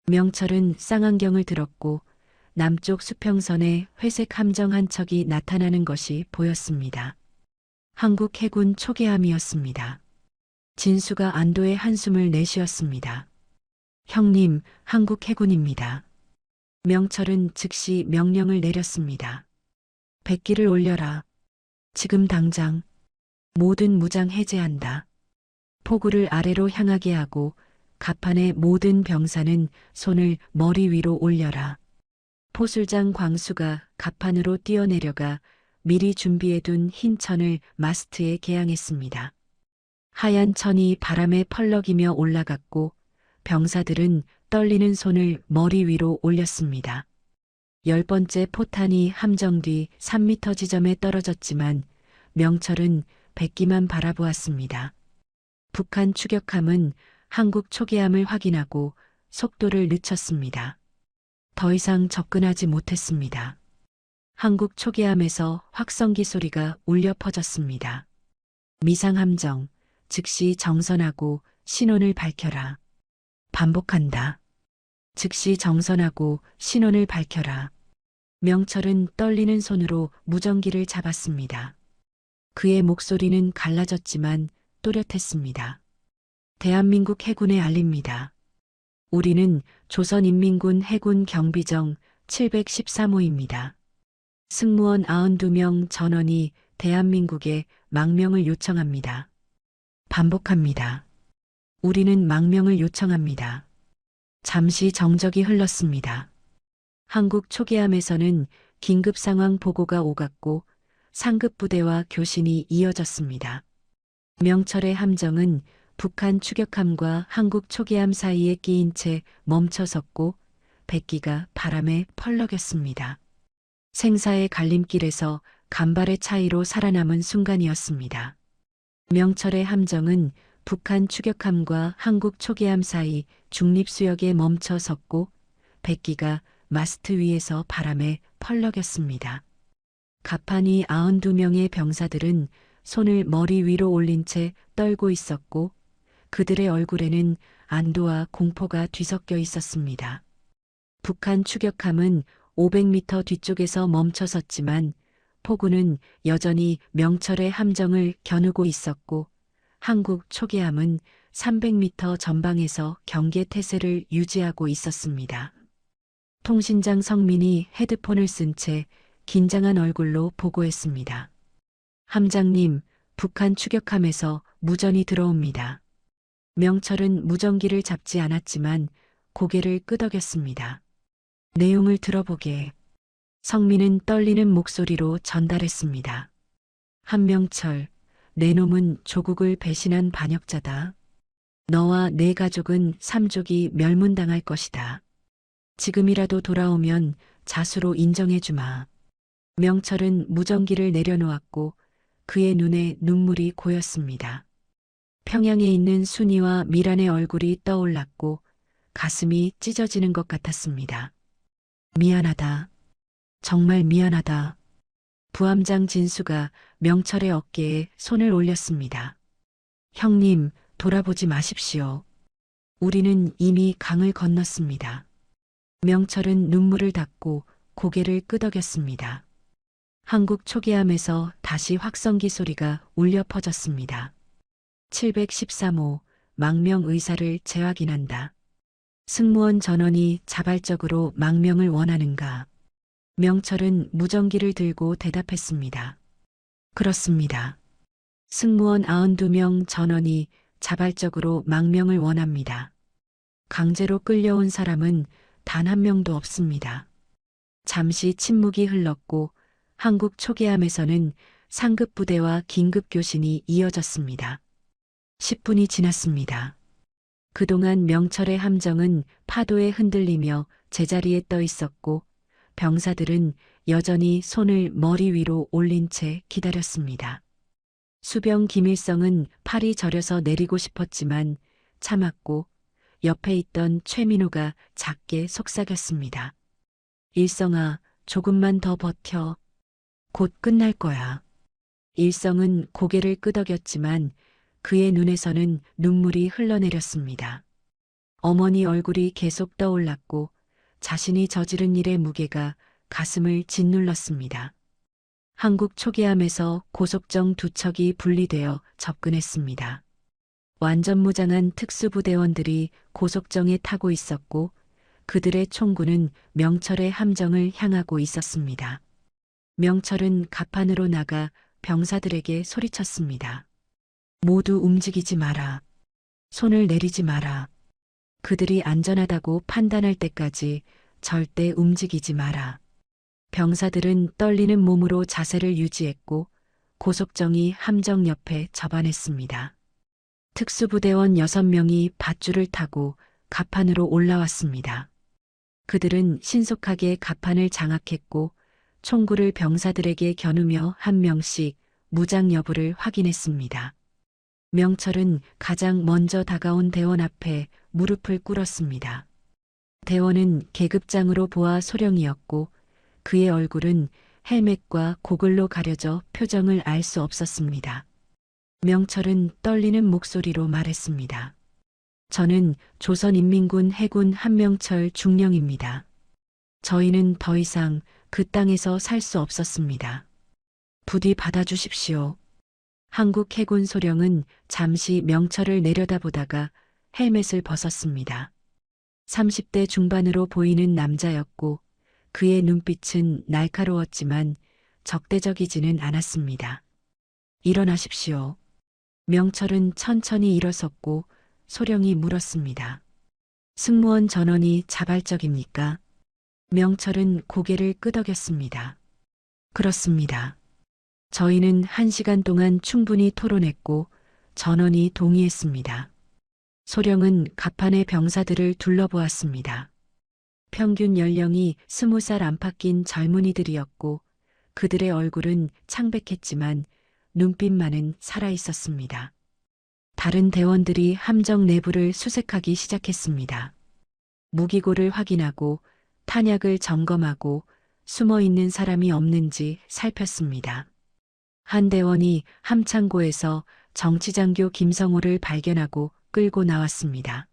명철은 쌍안경을 들었고 남쪽 수평선에 회색 함정 한 척이 나타나는 것이 보였습니다. 한국 해군 초계함이었습니다. 진수가 안도의 한숨을 내쉬었습니다. 형님, 한국 해군입니다. 명철은 즉시 명령을 내렸습니다. 백기를 올려라. 지금 당장. 모든 무장 해제한다. 포구를 아래로 향하게 하고 갑판의 모든 병사는 손을 머리 위로 올려라. 포술장 광수가 갑판으로 뛰어내려가 미리 준비해둔 흰 천을 마스트에 개양했습니다. 하얀 천이 바람에 펄럭이며 올라갔고 병사들은 떨리는 손을 머리 위로 올렸습니다. 10번째 포탄이 함정 뒤 3m 지점에 떨어졌지만 명철은 백기만 바라보았습니다. 북한 추격함은 한국 초계함을 확인하고 속도를 늦췄습니다. 더 이상 접근하지 못했습니다. 한국 초계함에서 확성기 소리가 울려 퍼졌습니다. 미상함정, 즉시 정선하고 신원을 밝혀라. 반복한다. 즉시 정선하고 신원을 밝혀라. 명철은 떨리는 손으로 무전기를 잡았습니다. 그의 목소리는 갈라졌지만 또렷했습니다. 대한민국 해군에 알립니다. 우리는 조선인민군 해군 경비정 713호입니다. 승무원 92명 전원이 대한민국에 망명을 요청합니다. 반복합니다. 우리는 망명을 요청합니다. 잠시 정적이 흘렀습니다. 한국 초계함에서는 긴급 상황 보고가 오갔고 상급 부대와 교신이 이어졌습니다. 명철의 함정은 북한 추격함과 한국 초계함 사이에 끼인 채 멈춰섰고 백기가 바람에 펄럭였습니다. 생사의 갈림길에서 간발의 차이로 살아남은 순간이었습니다. 명철의 함정은 북한 추격함과 한국 초계함 사이 중립수역에 멈춰섰고 백기가 마스트 위에서 바람에 펄럭였습니다. 갑판이 92명의 병사들은 손을 머리 위로 올린 채 떨고 있었고 그들의 얼굴에는 안도와 공포가 뒤섞여 있었습니다. 북한 추격함은 500m 뒤쪽에서 멈춰섰지만 포구는 여전히 명철의 함정을 겨누고 있었고 한국 초계함은 300m 전방에서 경계 태세를 유지하고 있었습니다. 통신장 성민이 헤드폰을 쓴 채 긴장한 얼굴로 보고했습니다. 함장님, 북한 추격함에서 무전이 들어옵니다. 명철은 무전기를 잡지 않았지만 고개를 끄덕였습니다. 내용을 들어보게. 성민은 떨리는 목소리로 전달했습니다. 한명철, 내 놈은 조국을 배신한 반역자다. 너와 내 가족은 삼족이 멸문당할 것이다. 지금이라도 돌아오면 자수로 인정해주마. 명철은 무전기를 내려놓았고 그의 눈에 눈물이 고였습니다. 평양에 있는 순이와 미란의 얼굴이 떠올랐고 가슴이 찢어지는 것 같았습니다. 미안하다. 정말 미안하다. 부함장 진수가 명철의 어깨에 손을 올렸습니다. 형님, 돌아보지 마십시오. 우리는 이미 강을 건넜습니다. 명철은 눈물을 닦고 고개를 끄덕였습니다. 한국 초계함에서 다시 확성기 소리가 울려 퍼졌습니다. 713호 망명 의사를 재확인한다. 승무원 전원이 자발적으로 망명을 원하는가? 명철은 무전기를 들고 대답했습니다. 그렇습니다. 승무원 92명 전원이 자발적으로 망명을 원합니다. 강제로 끌려온 사람은 단 한 명도 없습니다. 잠시 침묵이 흘렀고 한국 초계함에서는 상급 부대와 긴급 교신이 이어졌습니다. 10분이 지났습니다. 그동안 명철의 함정은 파도에 흔들리며 제자리에 떠 있었고 병사들은 여전히 손을 머리 위로 올린 채 기다렸습니다. 수병 김일성은 팔이 저려서 내리고 싶었지만 참았고 옆에 있던 최민호가 작게 속삭였습니다. 일성아, 조금만 더 버텨. 곧 끝날 거야. 일성은 고개를 끄덕였지만 그의 눈에서는 눈물이 흘러내렸습니다. 어머니 얼굴이 계속 떠올랐고 자신이 저지른 일의 무게가 가슴을 짓눌렀습니다. 한국 초계함에서 고속정 두 척이 분리되어 접근했습니다. 완전 무장한 특수부대원들이 고속정에 타고 있었고 그들의 총구는 명철의 함정을 향하고 있었습니다. 명철은 갑판으로 나가 병사들에게 소리쳤습니다. 모두 움직이지 마라. 손을 내리지 마라. 그들이 안전하다고 판단할 때까지 절대 움직이지 마라. 병사들은 떨리는 몸으로 자세를 유지했고 고속정이 함정 옆에 접안했습니다. 특수부대원 6명이 밧줄을 타고 갑판으로 올라왔습니다. 그들은 신속하게 갑판을 장악했고 총구를 병사들에게 겨누며 한 명씩 무장 여부를 확인했습니다. 명철은 가장 먼저 다가온 대원 앞에 무릎을 꿇었습니다. 대원은 계급장으로 보아 소령이었고 그의 얼굴은 헬멧과 고글로 가려져 표정을 알 수 없었습니다. 명철은 떨리는 목소리로 말했습니다. 저는 조선인민군 해군 한명철 중령입니다. 저희는 더 이상 그 땅에서 살 수 없었습니다. 부디 받아주십시오. 한국 해군 소령은 잠시 명철을 내려다보다가 헬멧을 벗었습니다. 30대 중반으로 보이는 남자였고 그의 눈빛은 날카로웠지만 적대적이지는 않았습니다. 일어나십시오. 명철은 천천히 일어섰고 소령이 물었습니다. 승무원 전원이 자발적입니까? 명철은 고개를 끄덕였습니다. 그렇습니다. 저희는 1시간 동안 충분히 토론했고 전원이 동의했습니다. 소령은 갑판의 병사들을 둘러보았습니다. 평균 연령이 20살 안팎인 젊은이들이었고 그들의 얼굴은 창백했지만 눈빛만은 살아있었습니다. 다른 대원들이 함정 내부를 수색하기 시작했습니다. 무기고를 확인하고 탄약을 점검하고 숨어 있는 사람이 없는지 살폈습니다. 한 대원이 함창고에서 정치장교 김성호를 발견하고 끌고 나왔습니다.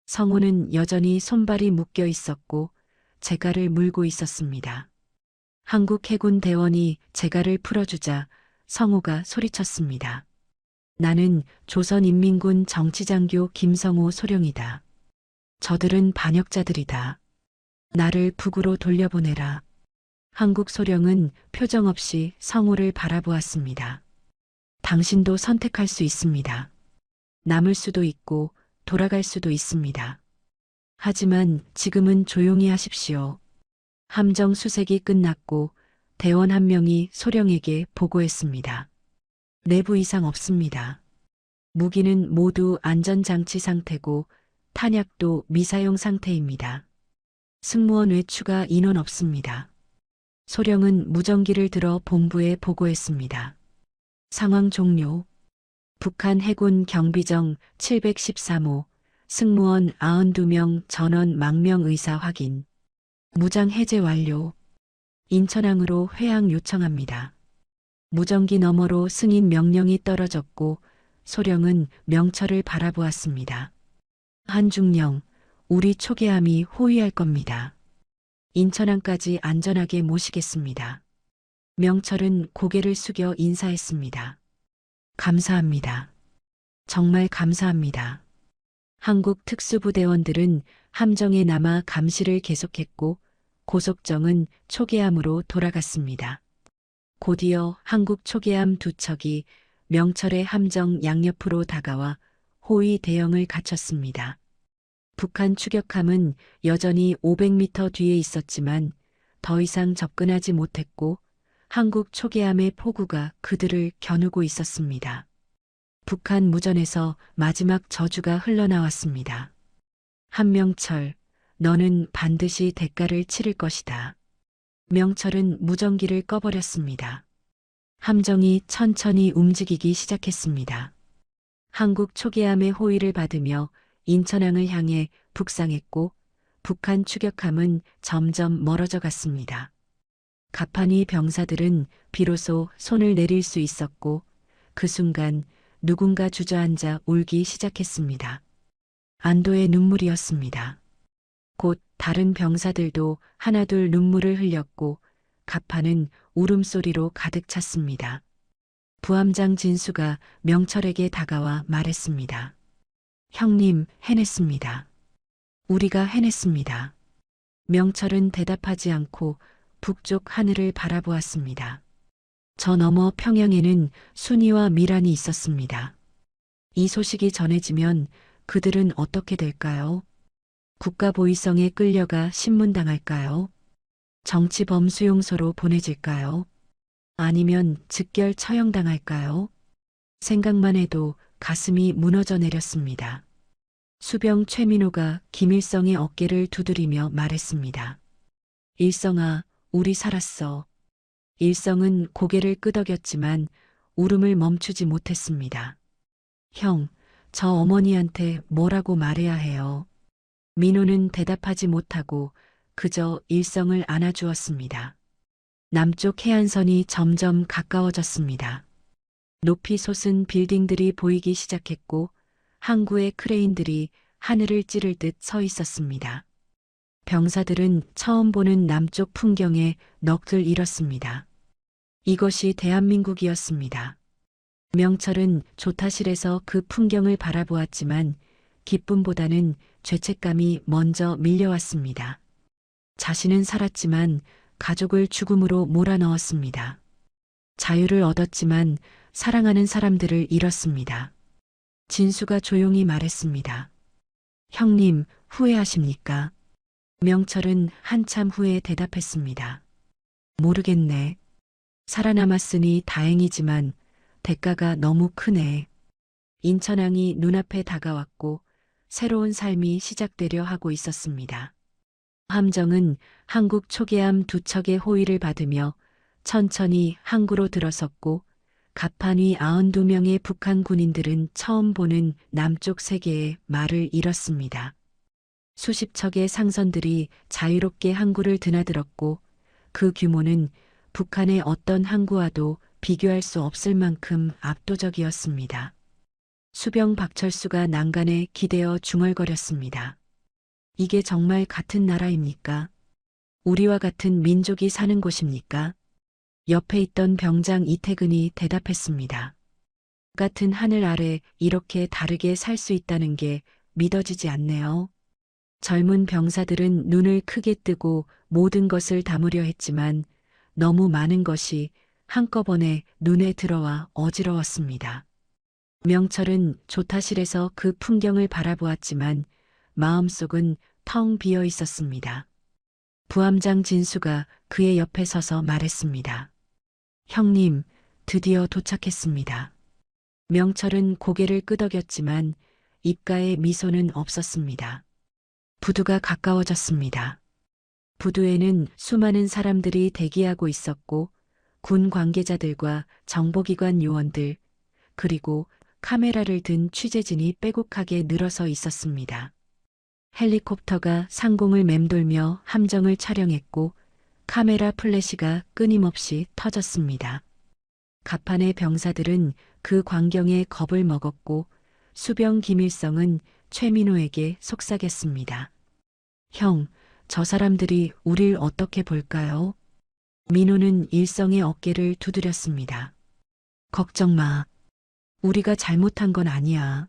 성호는 여전히 손발이 묶여 있었고 재갈을 물고 있었습니다. 한국 해군 대원이 재갈을 풀어주자 성호가 소리쳤습니다. 나는 조선인민군 정치장교 김성호 소령이다. 저들은 반역자들이다. 나를 북으로 돌려보내라. 한국 소령은 표정 없이 성호를 바라보았습니다. 당신도 선택할 수 있습니다. 남을 수도 있고 돌아갈 수도 있습니다. 하지만 지금은 조용히 하십시오. 함정 수색이 끝났고 대원 한 명이 소령에게 보고했습니다. 내부 이상 없습니다. 무기는 모두 안전장치 상태고 탄약도 미사용 상태입니다. 승무원 외 추가 인원 없습니다. 소령은 무전기를 들어 본부에 보고했습니다. 상황 종료. 북한 해군 경비정 713호, 승무원 92명 전원 망명 의사 확인. 무장 해제 완료. 인천항으로 회항 요청합니다. 무전기 너머로 승인 명령이 떨어졌고 소령은 명철을 바라보았습니다. 한중령, 우리 초계함이 호위할 겁니다. 인천항까지 안전하게 모시겠습니다. 명철은 고개를 숙여 인사했습니다. 감사합니다. 정말 감사합니다. 한국 특수부대원들은 함정에 남아 감시를 계속했고 고속정은 초계함으로 돌아갔습니다. 곧이어 한국 초계함 2척이 명철의 함정 양옆으로 다가와 호위 대형을 갖췄습니다. 북한 추격함은 여전히 500m 뒤에 있었지만 더 이상 접근하지 못했고 한국 초계함의 포구가 그들을 겨누고 있었습니다. 북한 무전에서 마지막 저주가 흘러나왔습니다. 한명철, 너는 반드시 대가를 치를 것이다. 명철은 무전기를 꺼버렸습니다. 함정이 천천히 움직이기 시작했습니다. 한국 초계함의 호위를 받으며 인천항을 향해 북상했고 북한 추격함은 점점 멀어져 갔습니다. 가판이 병사들은 비로소 손을 내릴 수 있었고 그 순간 누군가 주저앉아 울기 시작했습니다. 안도의 눈물이었습니다. 곧 다른 병사들도 하나둘 눈물을 흘렸고 가판은 울음소리로 가득 찼습니다. 부함장 진수가 명철에게 다가와 말했습니다. 형님, 해냈습니다. 우리가 해냈습니다. 명철은 대답하지 않고 북쪽 하늘을 바라보았습니다. 저 너머 평양에는 순이와 미란이 있었습니다. 이 소식이 전해지면 그들은 어떻게 될까요? 국가보위성에 끌려가 신문당할까요? 정치범 수용소로 보내질까요? 아니면 즉결 처형당할까요? 생각만 해도 가슴이 무너져 내렸습니다. 수병 최민호가 김일성의 어깨를 두드리며 말했습니다. 일성아, 우리 살았어. 일성은 고개를 끄덕였지만 울음을 멈추지 못했습니다. 형, 저 어머니한테 뭐라고 말해야 해요? 민호는 대답하지 못하고 그저 일성을 안아주었습니다. 남쪽 해안선이 점점 가까워졌습니다. 높이 솟은 빌딩들이 보이기 시작했고 항구의 크레인들이 하늘을 찌를 듯 서 있었습니다. 병사들은 처음 보는 남쪽 풍경에 넋을 잃었습니다. 이것이 대한민국이었습니다. 명철은 조타실에서 그 풍경을 바라보았지만 기쁨보다는 죄책감이 먼저 밀려왔습니다. 자신은 살았지만 가족을 죽음으로 몰아넣었습니다. 자유를 얻었지만 사랑하는 사람들을 잃었습니다. 진수가 조용히 말했습니다. 형님, 후회하십니까? 명철은 한참 후에 대답했습니다. 모르겠네. 살아남았으니 다행이지만 대가가 너무 크네. 인천항이 눈앞에 다가왔고 새로운 삶이 시작되려 하고 있었습니다. 함정은 한국 초계함 2척의 호위를 받으며 천천히 항구로 들어섰고 갑판 위 92명의 북한 군인들은 처음 보는 남쪽 세계에 말을 잃었습니다. 수십 척의 상선들이 자유롭게 항구를 드나들었고 그 규모는 북한의 어떤 항구와도 비교할 수 없을 만큼 압도적이었습니다. 수병 박철수가 난간에 기대어 중얼거렸습니다. 이게 정말 같은 나라입니까? 우리와 같은 민족이 사는 곳입니까? 옆에 있던 병장 이태근이 대답했습니다. 같은 하늘 아래 이렇게 다르게 살 수 있다는 게 믿어지지 않네요. 젊은 병사들은 눈을 크게 뜨고 모든 것을 담으려 했지만 너무 많은 것이 한꺼번에 눈에 들어와 어지러웠습니다. 명철은 조타실에서 그 풍경을 바라보았지만 마음속은 텅 비어 있었습니다. 부함장 진수가 그의 옆에 서서 말했습니다. 형님, 드디어 도착했습니다. 명철은 고개를 끄덕였지만 입가에 미소는 없었습니다. 부두가 가까워졌습니다. 부두에는 수많은 사람들이 대기하고 있었고 군 관계자들과 정보기관 요원들 그리고 카메라를 든 취재진이 빼곡하게 늘어서 있었습니다. 헬리콥터가 상공을 맴돌며 함정을 촬영했고 카메라 플래시가 끊임없이 터졌습니다. 갑판의 병사들은 그 광경에 겁을 먹었고 수병 김일성은 최민호에게 속삭였습니다. 형, 저 사람들이 우릴 어떻게 볼까요? 민호는 일성의 어깨를 두드렸습니다. 걱정 마. 우리가 잘못한 건 아니야.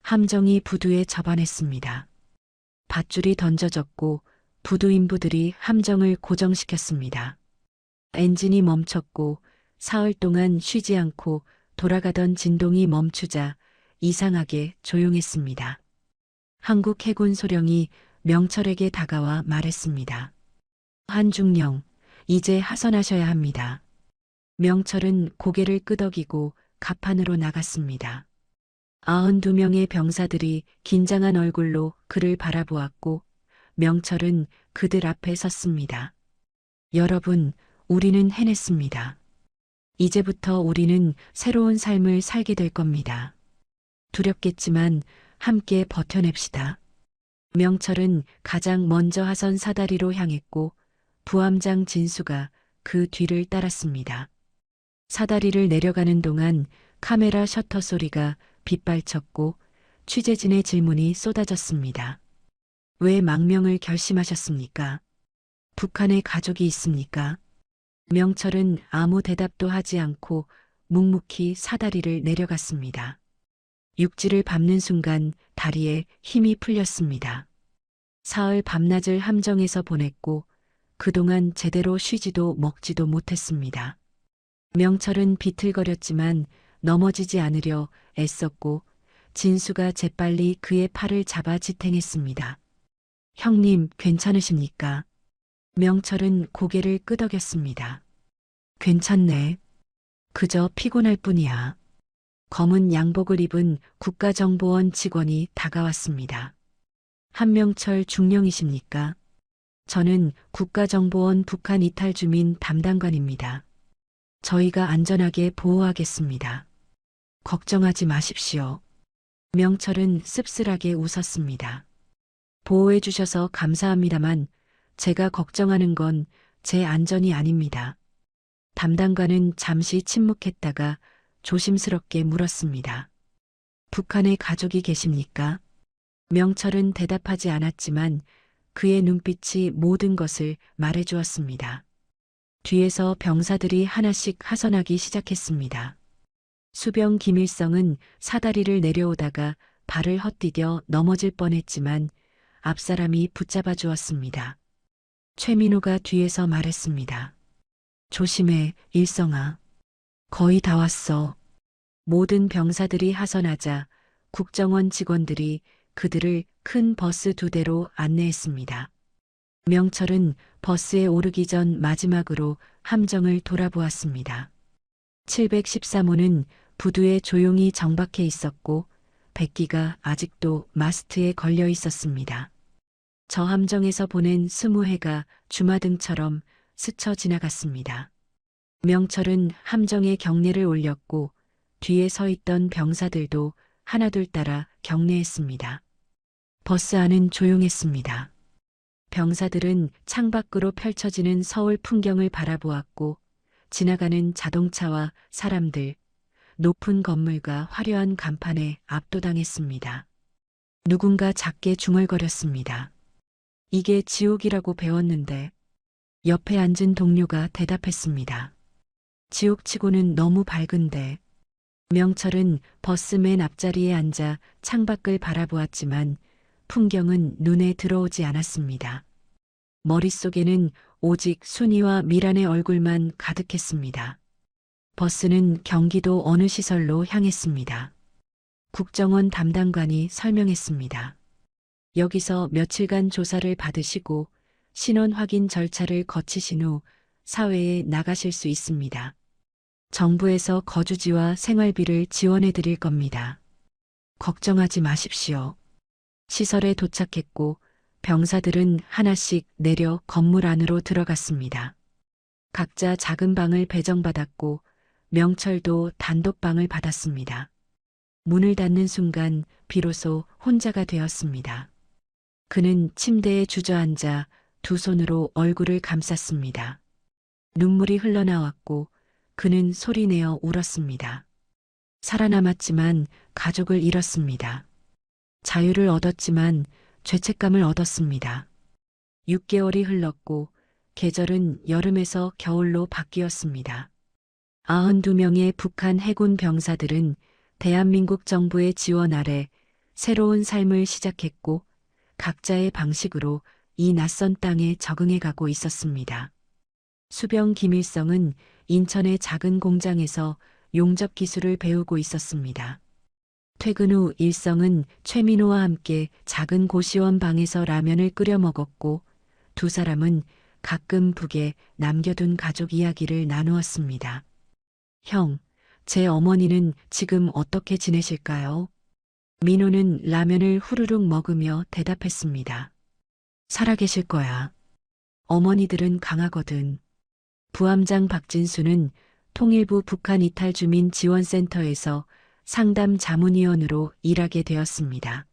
함정이 부두에 접안했습니다. 밧줄이 던져졌고 부두 인부들이 함정을 고정시켰습니다. 엔진이 멈췄고 사흘 동안 쉬지 않고 돌아가던 진동이 멈추자 이상하게 조용했습니다. 한국 해군 소령이 명철에게 다가와 말했습니다. 한중령, 이제 하선하셔야 합니다. 명철은 고개를 끄덕이고 갑판으로 나갔습니다. 92명의 병사들이 긴장한 얼굴로 그를 바라보았고 명철은 그들 앞에 섰습니다. 여러분, 우리는 해냈습니다. 이제부터 우리는 새로운 삶을 살게 될 겁니다. 두렵겠지만 함께 버텨냅시다. 명철은 가장 먼저 하선 사다리로 향했고 부함장 진수가 그 뒤를 따랐습니다. 사다리를 내려가는 동안 카메라 셔터 소리가 빗발쳤고 취재진의 질문이 쏟아졌습니다. 왜 망명을 결심하셨습니까? 북한에 가족이 있습니까? 명철은 아무 대답도 하지 않고 묵묵히 사다리를 내려갔습니다. 육지를 밟는 순간 다리에 힘이 풀렸습니다. 사흘 밤낮을 함정에서 보냈고 그동안 제대로 쉬지도 먹지도 못했습니다. 명철은 비틀거렸지만 넘어지지 않으려 애썼고 진수가 재빨리 그의 팔을 잡아 지탱했습니다. 형님, 괜찮으십니까? 명철은 고개를 끄덕였습니다. 괜찮네. 그저 피곤할 뿐이야. 검은 양복을 입은 국가정보원 직원이 다가왔습니다. 한명철 중령이십니까? 저는 국가정보원 북한 이탈 주민 담당관입니다. 저희가 안전하게 보호하겠습니다. 걱정하지 마십시오. 명철은 씁쓸하게 웃었습니다. 보호해 주셔서 감사합니다만 제가 걱정하는 건 제 안전이 아닙니다. 담당관은 잠시 침묵했다가 조심스럽게 물었습니다. 북한에 가족이 계십니까? 명철은 대답하지 않았지만 그의 눈빛이 모든 것을 말해주었습니다. 뒤에서 병사들이 하나씩 하선하기 시작했습니다. 수병 김일성은 사다리를 내려오다가 발을 헛디뎌 넘어질 뻔했지만 앞사람이 붙잡아 주었습니다. 최민호가 뒤에서 말했습니다. 조심해, 일성아. 거의 다 왔어. 모든 병사들이 하선하자 국정원 직원들이 그들을 큰 버스 2대로 안내했습니다. 명철은 버스에 오르기 전 마지막으로 함정을 돌아보았습니다. 713호는 부두에 조용히 정박해 있었고 백기가 아직도 마스트에 걸려 있었습니다. 저 함정에서 보낸 20해가 주마등처럼 스쳐 지나갔습니다. 명철은 함정에 경례를 올렸고 뒤에 서 있던 병사들도 하나둘 따라 경례했습니다. 버스 안은 조용했습니다. 병사들은 창밖으로 펼쳐지는 서울 풍경을 바라보았고 지나가는 자동차와 사람들, 높은 건물과 화려한 간판에 압도당했습니다. 누군가 작게 중얼거렸습니다. 이게 지옥이라고 배웠는데. 옆에 앉은 동료가 대답했습니다. 지옥치고는 너무 밝은데. 명철은 버스 맨 앞자리에 앉아 창밖을 바라보았지만 풍경은 눈에 들어오지 않았습니다. 머릿속에는 오직 순이와 미란의 얼굴만 가득했습니다. 버스는 경기도 어느 시설로 향했습니다. 국정원 담당관이 설명했습니다. 여기서 며칠간 조사를 받으시고 신원 확인 절차를 거치신 후 사회에 나가실 수 있습니다. 정부에서 거주지와 생활비를 지원해 드릴 겁니다. 걱정하지 마십시오. 시설에 도착했고 병사들은 하나씩 내려 건물 안으로 들어갔습니다. 각자 작은 방을 배정받았고 명철도 단독방을 받았습니다. 문을 닫는 순간 비로소 혼자가 되었습니다. 그는 침대에 주저앉아 두 손으로 얼굴을 감쌌습니다. 눈물이 흘러나왔고 그는 소리내어 울었습니다. 살아남았지만 가족을 잃었습니다. 자유를 얻었지만 죄책감을 얻었습니다. 6개월이 흘렀고 계절은 여름에서 겨울로 바뀌었습니다. 92명의 북한 해군 병사들은 대한민국 정부의 지원 아래 새로운 삶을 시작했고 각자의 방식으로 이 낯선 땅에 적응해 가고 있었습니다. 수병 김일성은 인천의 작은 공장에서 용접 기술을 배우고 있었습니다. 퇴근 후 일성은 최민호와 함께 작은 고시원 방에서 라면을 끓여 먹었고 두 사람은 가끔 북에 남겨둔 가족 이야기를 나누었습니다. 형, 제 어머니는 지금 어떻게 지내실까요? 민호는 라면을 후루룩 먹으며 대답했습니다. 살아계실 거야. 어머니들은 강하거든. 부함장 박진수는 통일부 북한 이탈 주민 지원센터에서 상담 자문위원으로 일하게 되었습니다.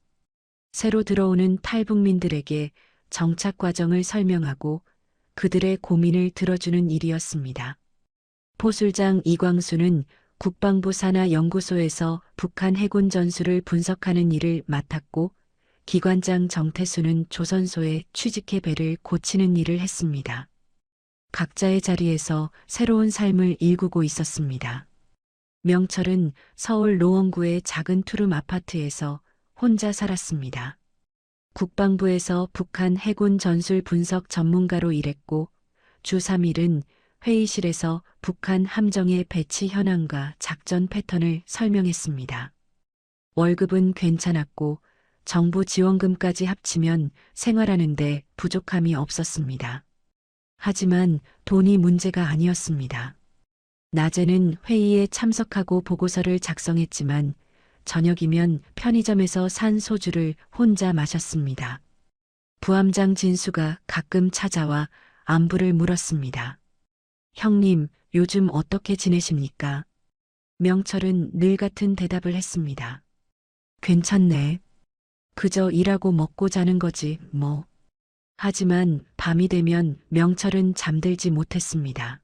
새로 들어오는 탈북민들에게 정착 과정을 설명하고 그들의 고민을 들어주는 일이었습니다. 포술장 이광수는 국방부 산하연구소에서 북한 해군 전술을 분석하는 일을 맡았고 기관장 정태수는 조선소에 취직해 배를 고치는 일을 했습니다. 각자의 자리에서 새로운 삶을 일구고 있었습니다. 명철은 서울 노원구의 작은 투룸 아파트에서 혼자 살았습니다. 국방부에서 북한 해군 전술 분석 전문가로 일했고 주 3일은 회의실에서 북한 함정의 배치 현황과 작전 패턴을 설명했습니다. 월급은 괜찮았고 정부 지원금까지 합치면 생활하는데 부족함이 없었습니다. 하지만 돈이 문제가 아니었습니다. 낮에는 회의에 참석하고 보고서를 작성했지만 저녁이면 편의점에서 산 소주를 혼자 마셨습니다. 부함장 진수가 가끔 찾아와 안부를 물었습니다. 형님, 요즘 어떻게 지내십니까? 명철은 늘 같은 대답을 했습니다. 괜찮네. 그저 일하고 먹고 자는 거지, 뭐. 하지만 밤이 되면 명철은 잠들지 못했습니다.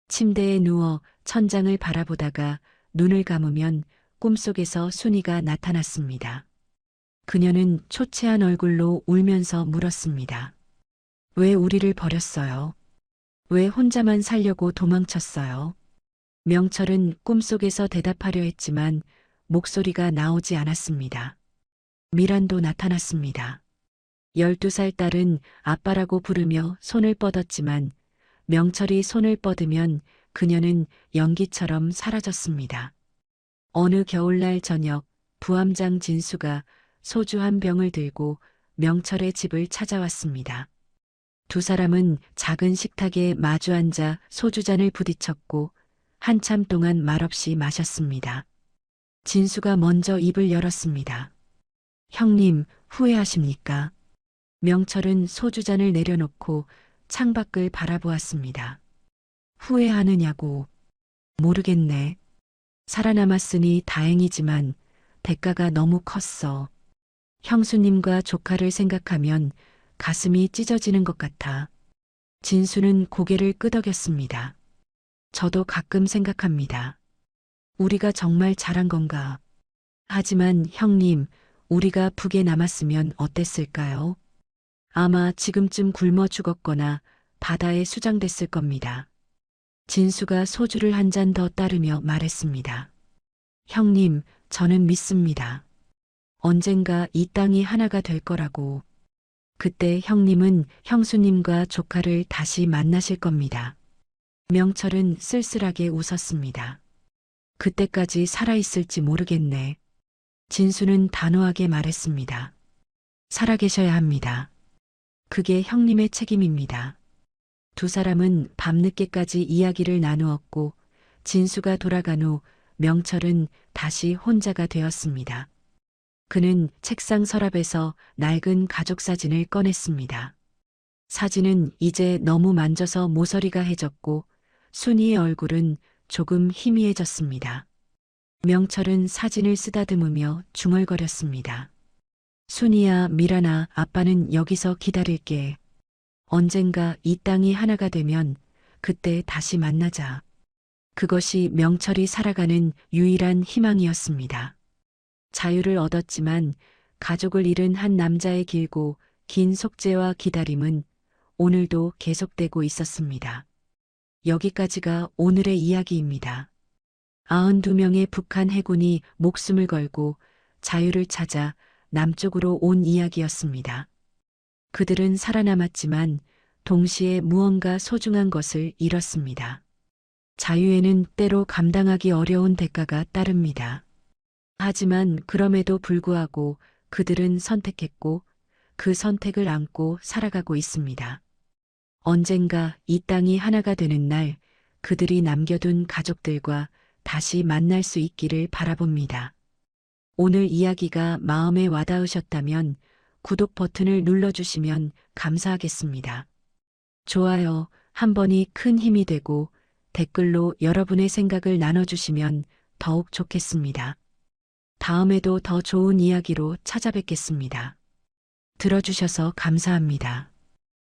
침대에 누워 천장을 바라보다가 눈을 감으면 꿈속에서 순이가 나타났습니다. 그녀는 초췌한 얼굴로 울면서 물었습니다. 왜 우리를 버렸어요? 왜 혼자만 살려고 도망쳤어요? 명철은 꿈속에서 대답하려 했지만 목소리가 나오지 않았습니다. 미란도 나타났습니다. 12살 딸은 아빠라고 부르며 손을 뻗었지만 명철이 손을 뻗으면 그녀는 연기처럼 사라졌습니다. 어느 겨울날 저녁 부함장 진수가 소주 한 병을 들고 명철의 집을 찾아왔습니다. 두 사람은 작은 식탁에 마주 앉아 소주잔을 부딪혔고 한참 동안 말없이 마셨습니다. 진수가 먼저 입을 열었습니다. 형님, 후회하십니까? 명철은 소주잔을 내려놓고 창밖을 바라보았습니다. 후회하느냐고. 모르겠네. 살아남았으니 다행이지만 대가가 너무 컸어. 형수님과 조카를 생각하면 가슴이 찢어지는 것 같아. 진수는 고개를 끄덕였습니다. 저도 가끔 생각합니다. 우리가 정말 잘한 건가? 하지만 형님, 우리가 북에 남았으면 어땠을까요? 아마 지금쯤 굶어 죽었거나 바다에 수장됐을 겁니다. 진수가 소주를 한 잔 더 따르며 말했습니다. 형님, 저는 믿습니다. 언젠가 이 땅이 하나가 될 거라고. 그때 형님은 형수님과 조카를 다시 만나실 겁니다. 명철은 쓸쓸하게 웃었습니다. 그때까지 살아있을지 모르겠네. 진수는 단호하게 말했습니다. 살아계셔야 합니다. 그게 형님의 책임입니다. 두 사람은 밤늦게까지 이야기를 나누었고 진수가 돌아간 후 명철은 다시 혼자가 되었습니다. 그는 책상 서랍에서 낡은 가족 사진을 꺼냈습니다. 사진은 이제 너무 만져서 모서리가 해졌고 순이의 얼굴은 조금 희미해졌습니다. 명철은 사진을 쓰다듬으며 중얼거렸습니다. 순이야, 미란아, 아빠는 여기서 기다릴게. 언젠가 이 땅이 하나가 되면 그때 다시 만나자. 그것이 명철이 살아가는 유일한 희망이었습니다. 자유를 얻었지만 가족을 잃은 한 남자의 길고 긴 속죄와 기다림은 오늘도 계속되고 있었습니다. 여기까지가 오늘의 이야기입니다. 92명의 북한 해군이 목숨을 걸고 자유를 찾아 남쪽으로 온 이야기였습니다. 그들은 살아남았지만 동시에 무언가 소중한 것을 잃었습니다. 자유에는 때로 감당하기 어려운 대가가 따릅니다. 하지만 그럼에도 불구하고 그들은 선택했고 그 선택을 안고 살아가고 있습니다. 언젠가 이 땅이 하나가 되는 날 그들이 남겨둔 가족들과 다시 만날 수 있기를 바라봅니다. 오늘 이야기가 마음에 와닿으셨다면 구독 버튼을 눌러주시면 감사하겠습니다. 좋아요 한 번이 큰 힘이 되고 댓글로 여러분의 생각을 나눠주시면 더욱 좋겠습니다. 다음에도 더 좋은 이야기로 찾아뵙겠습니다. 들어주셔서 감사합니다.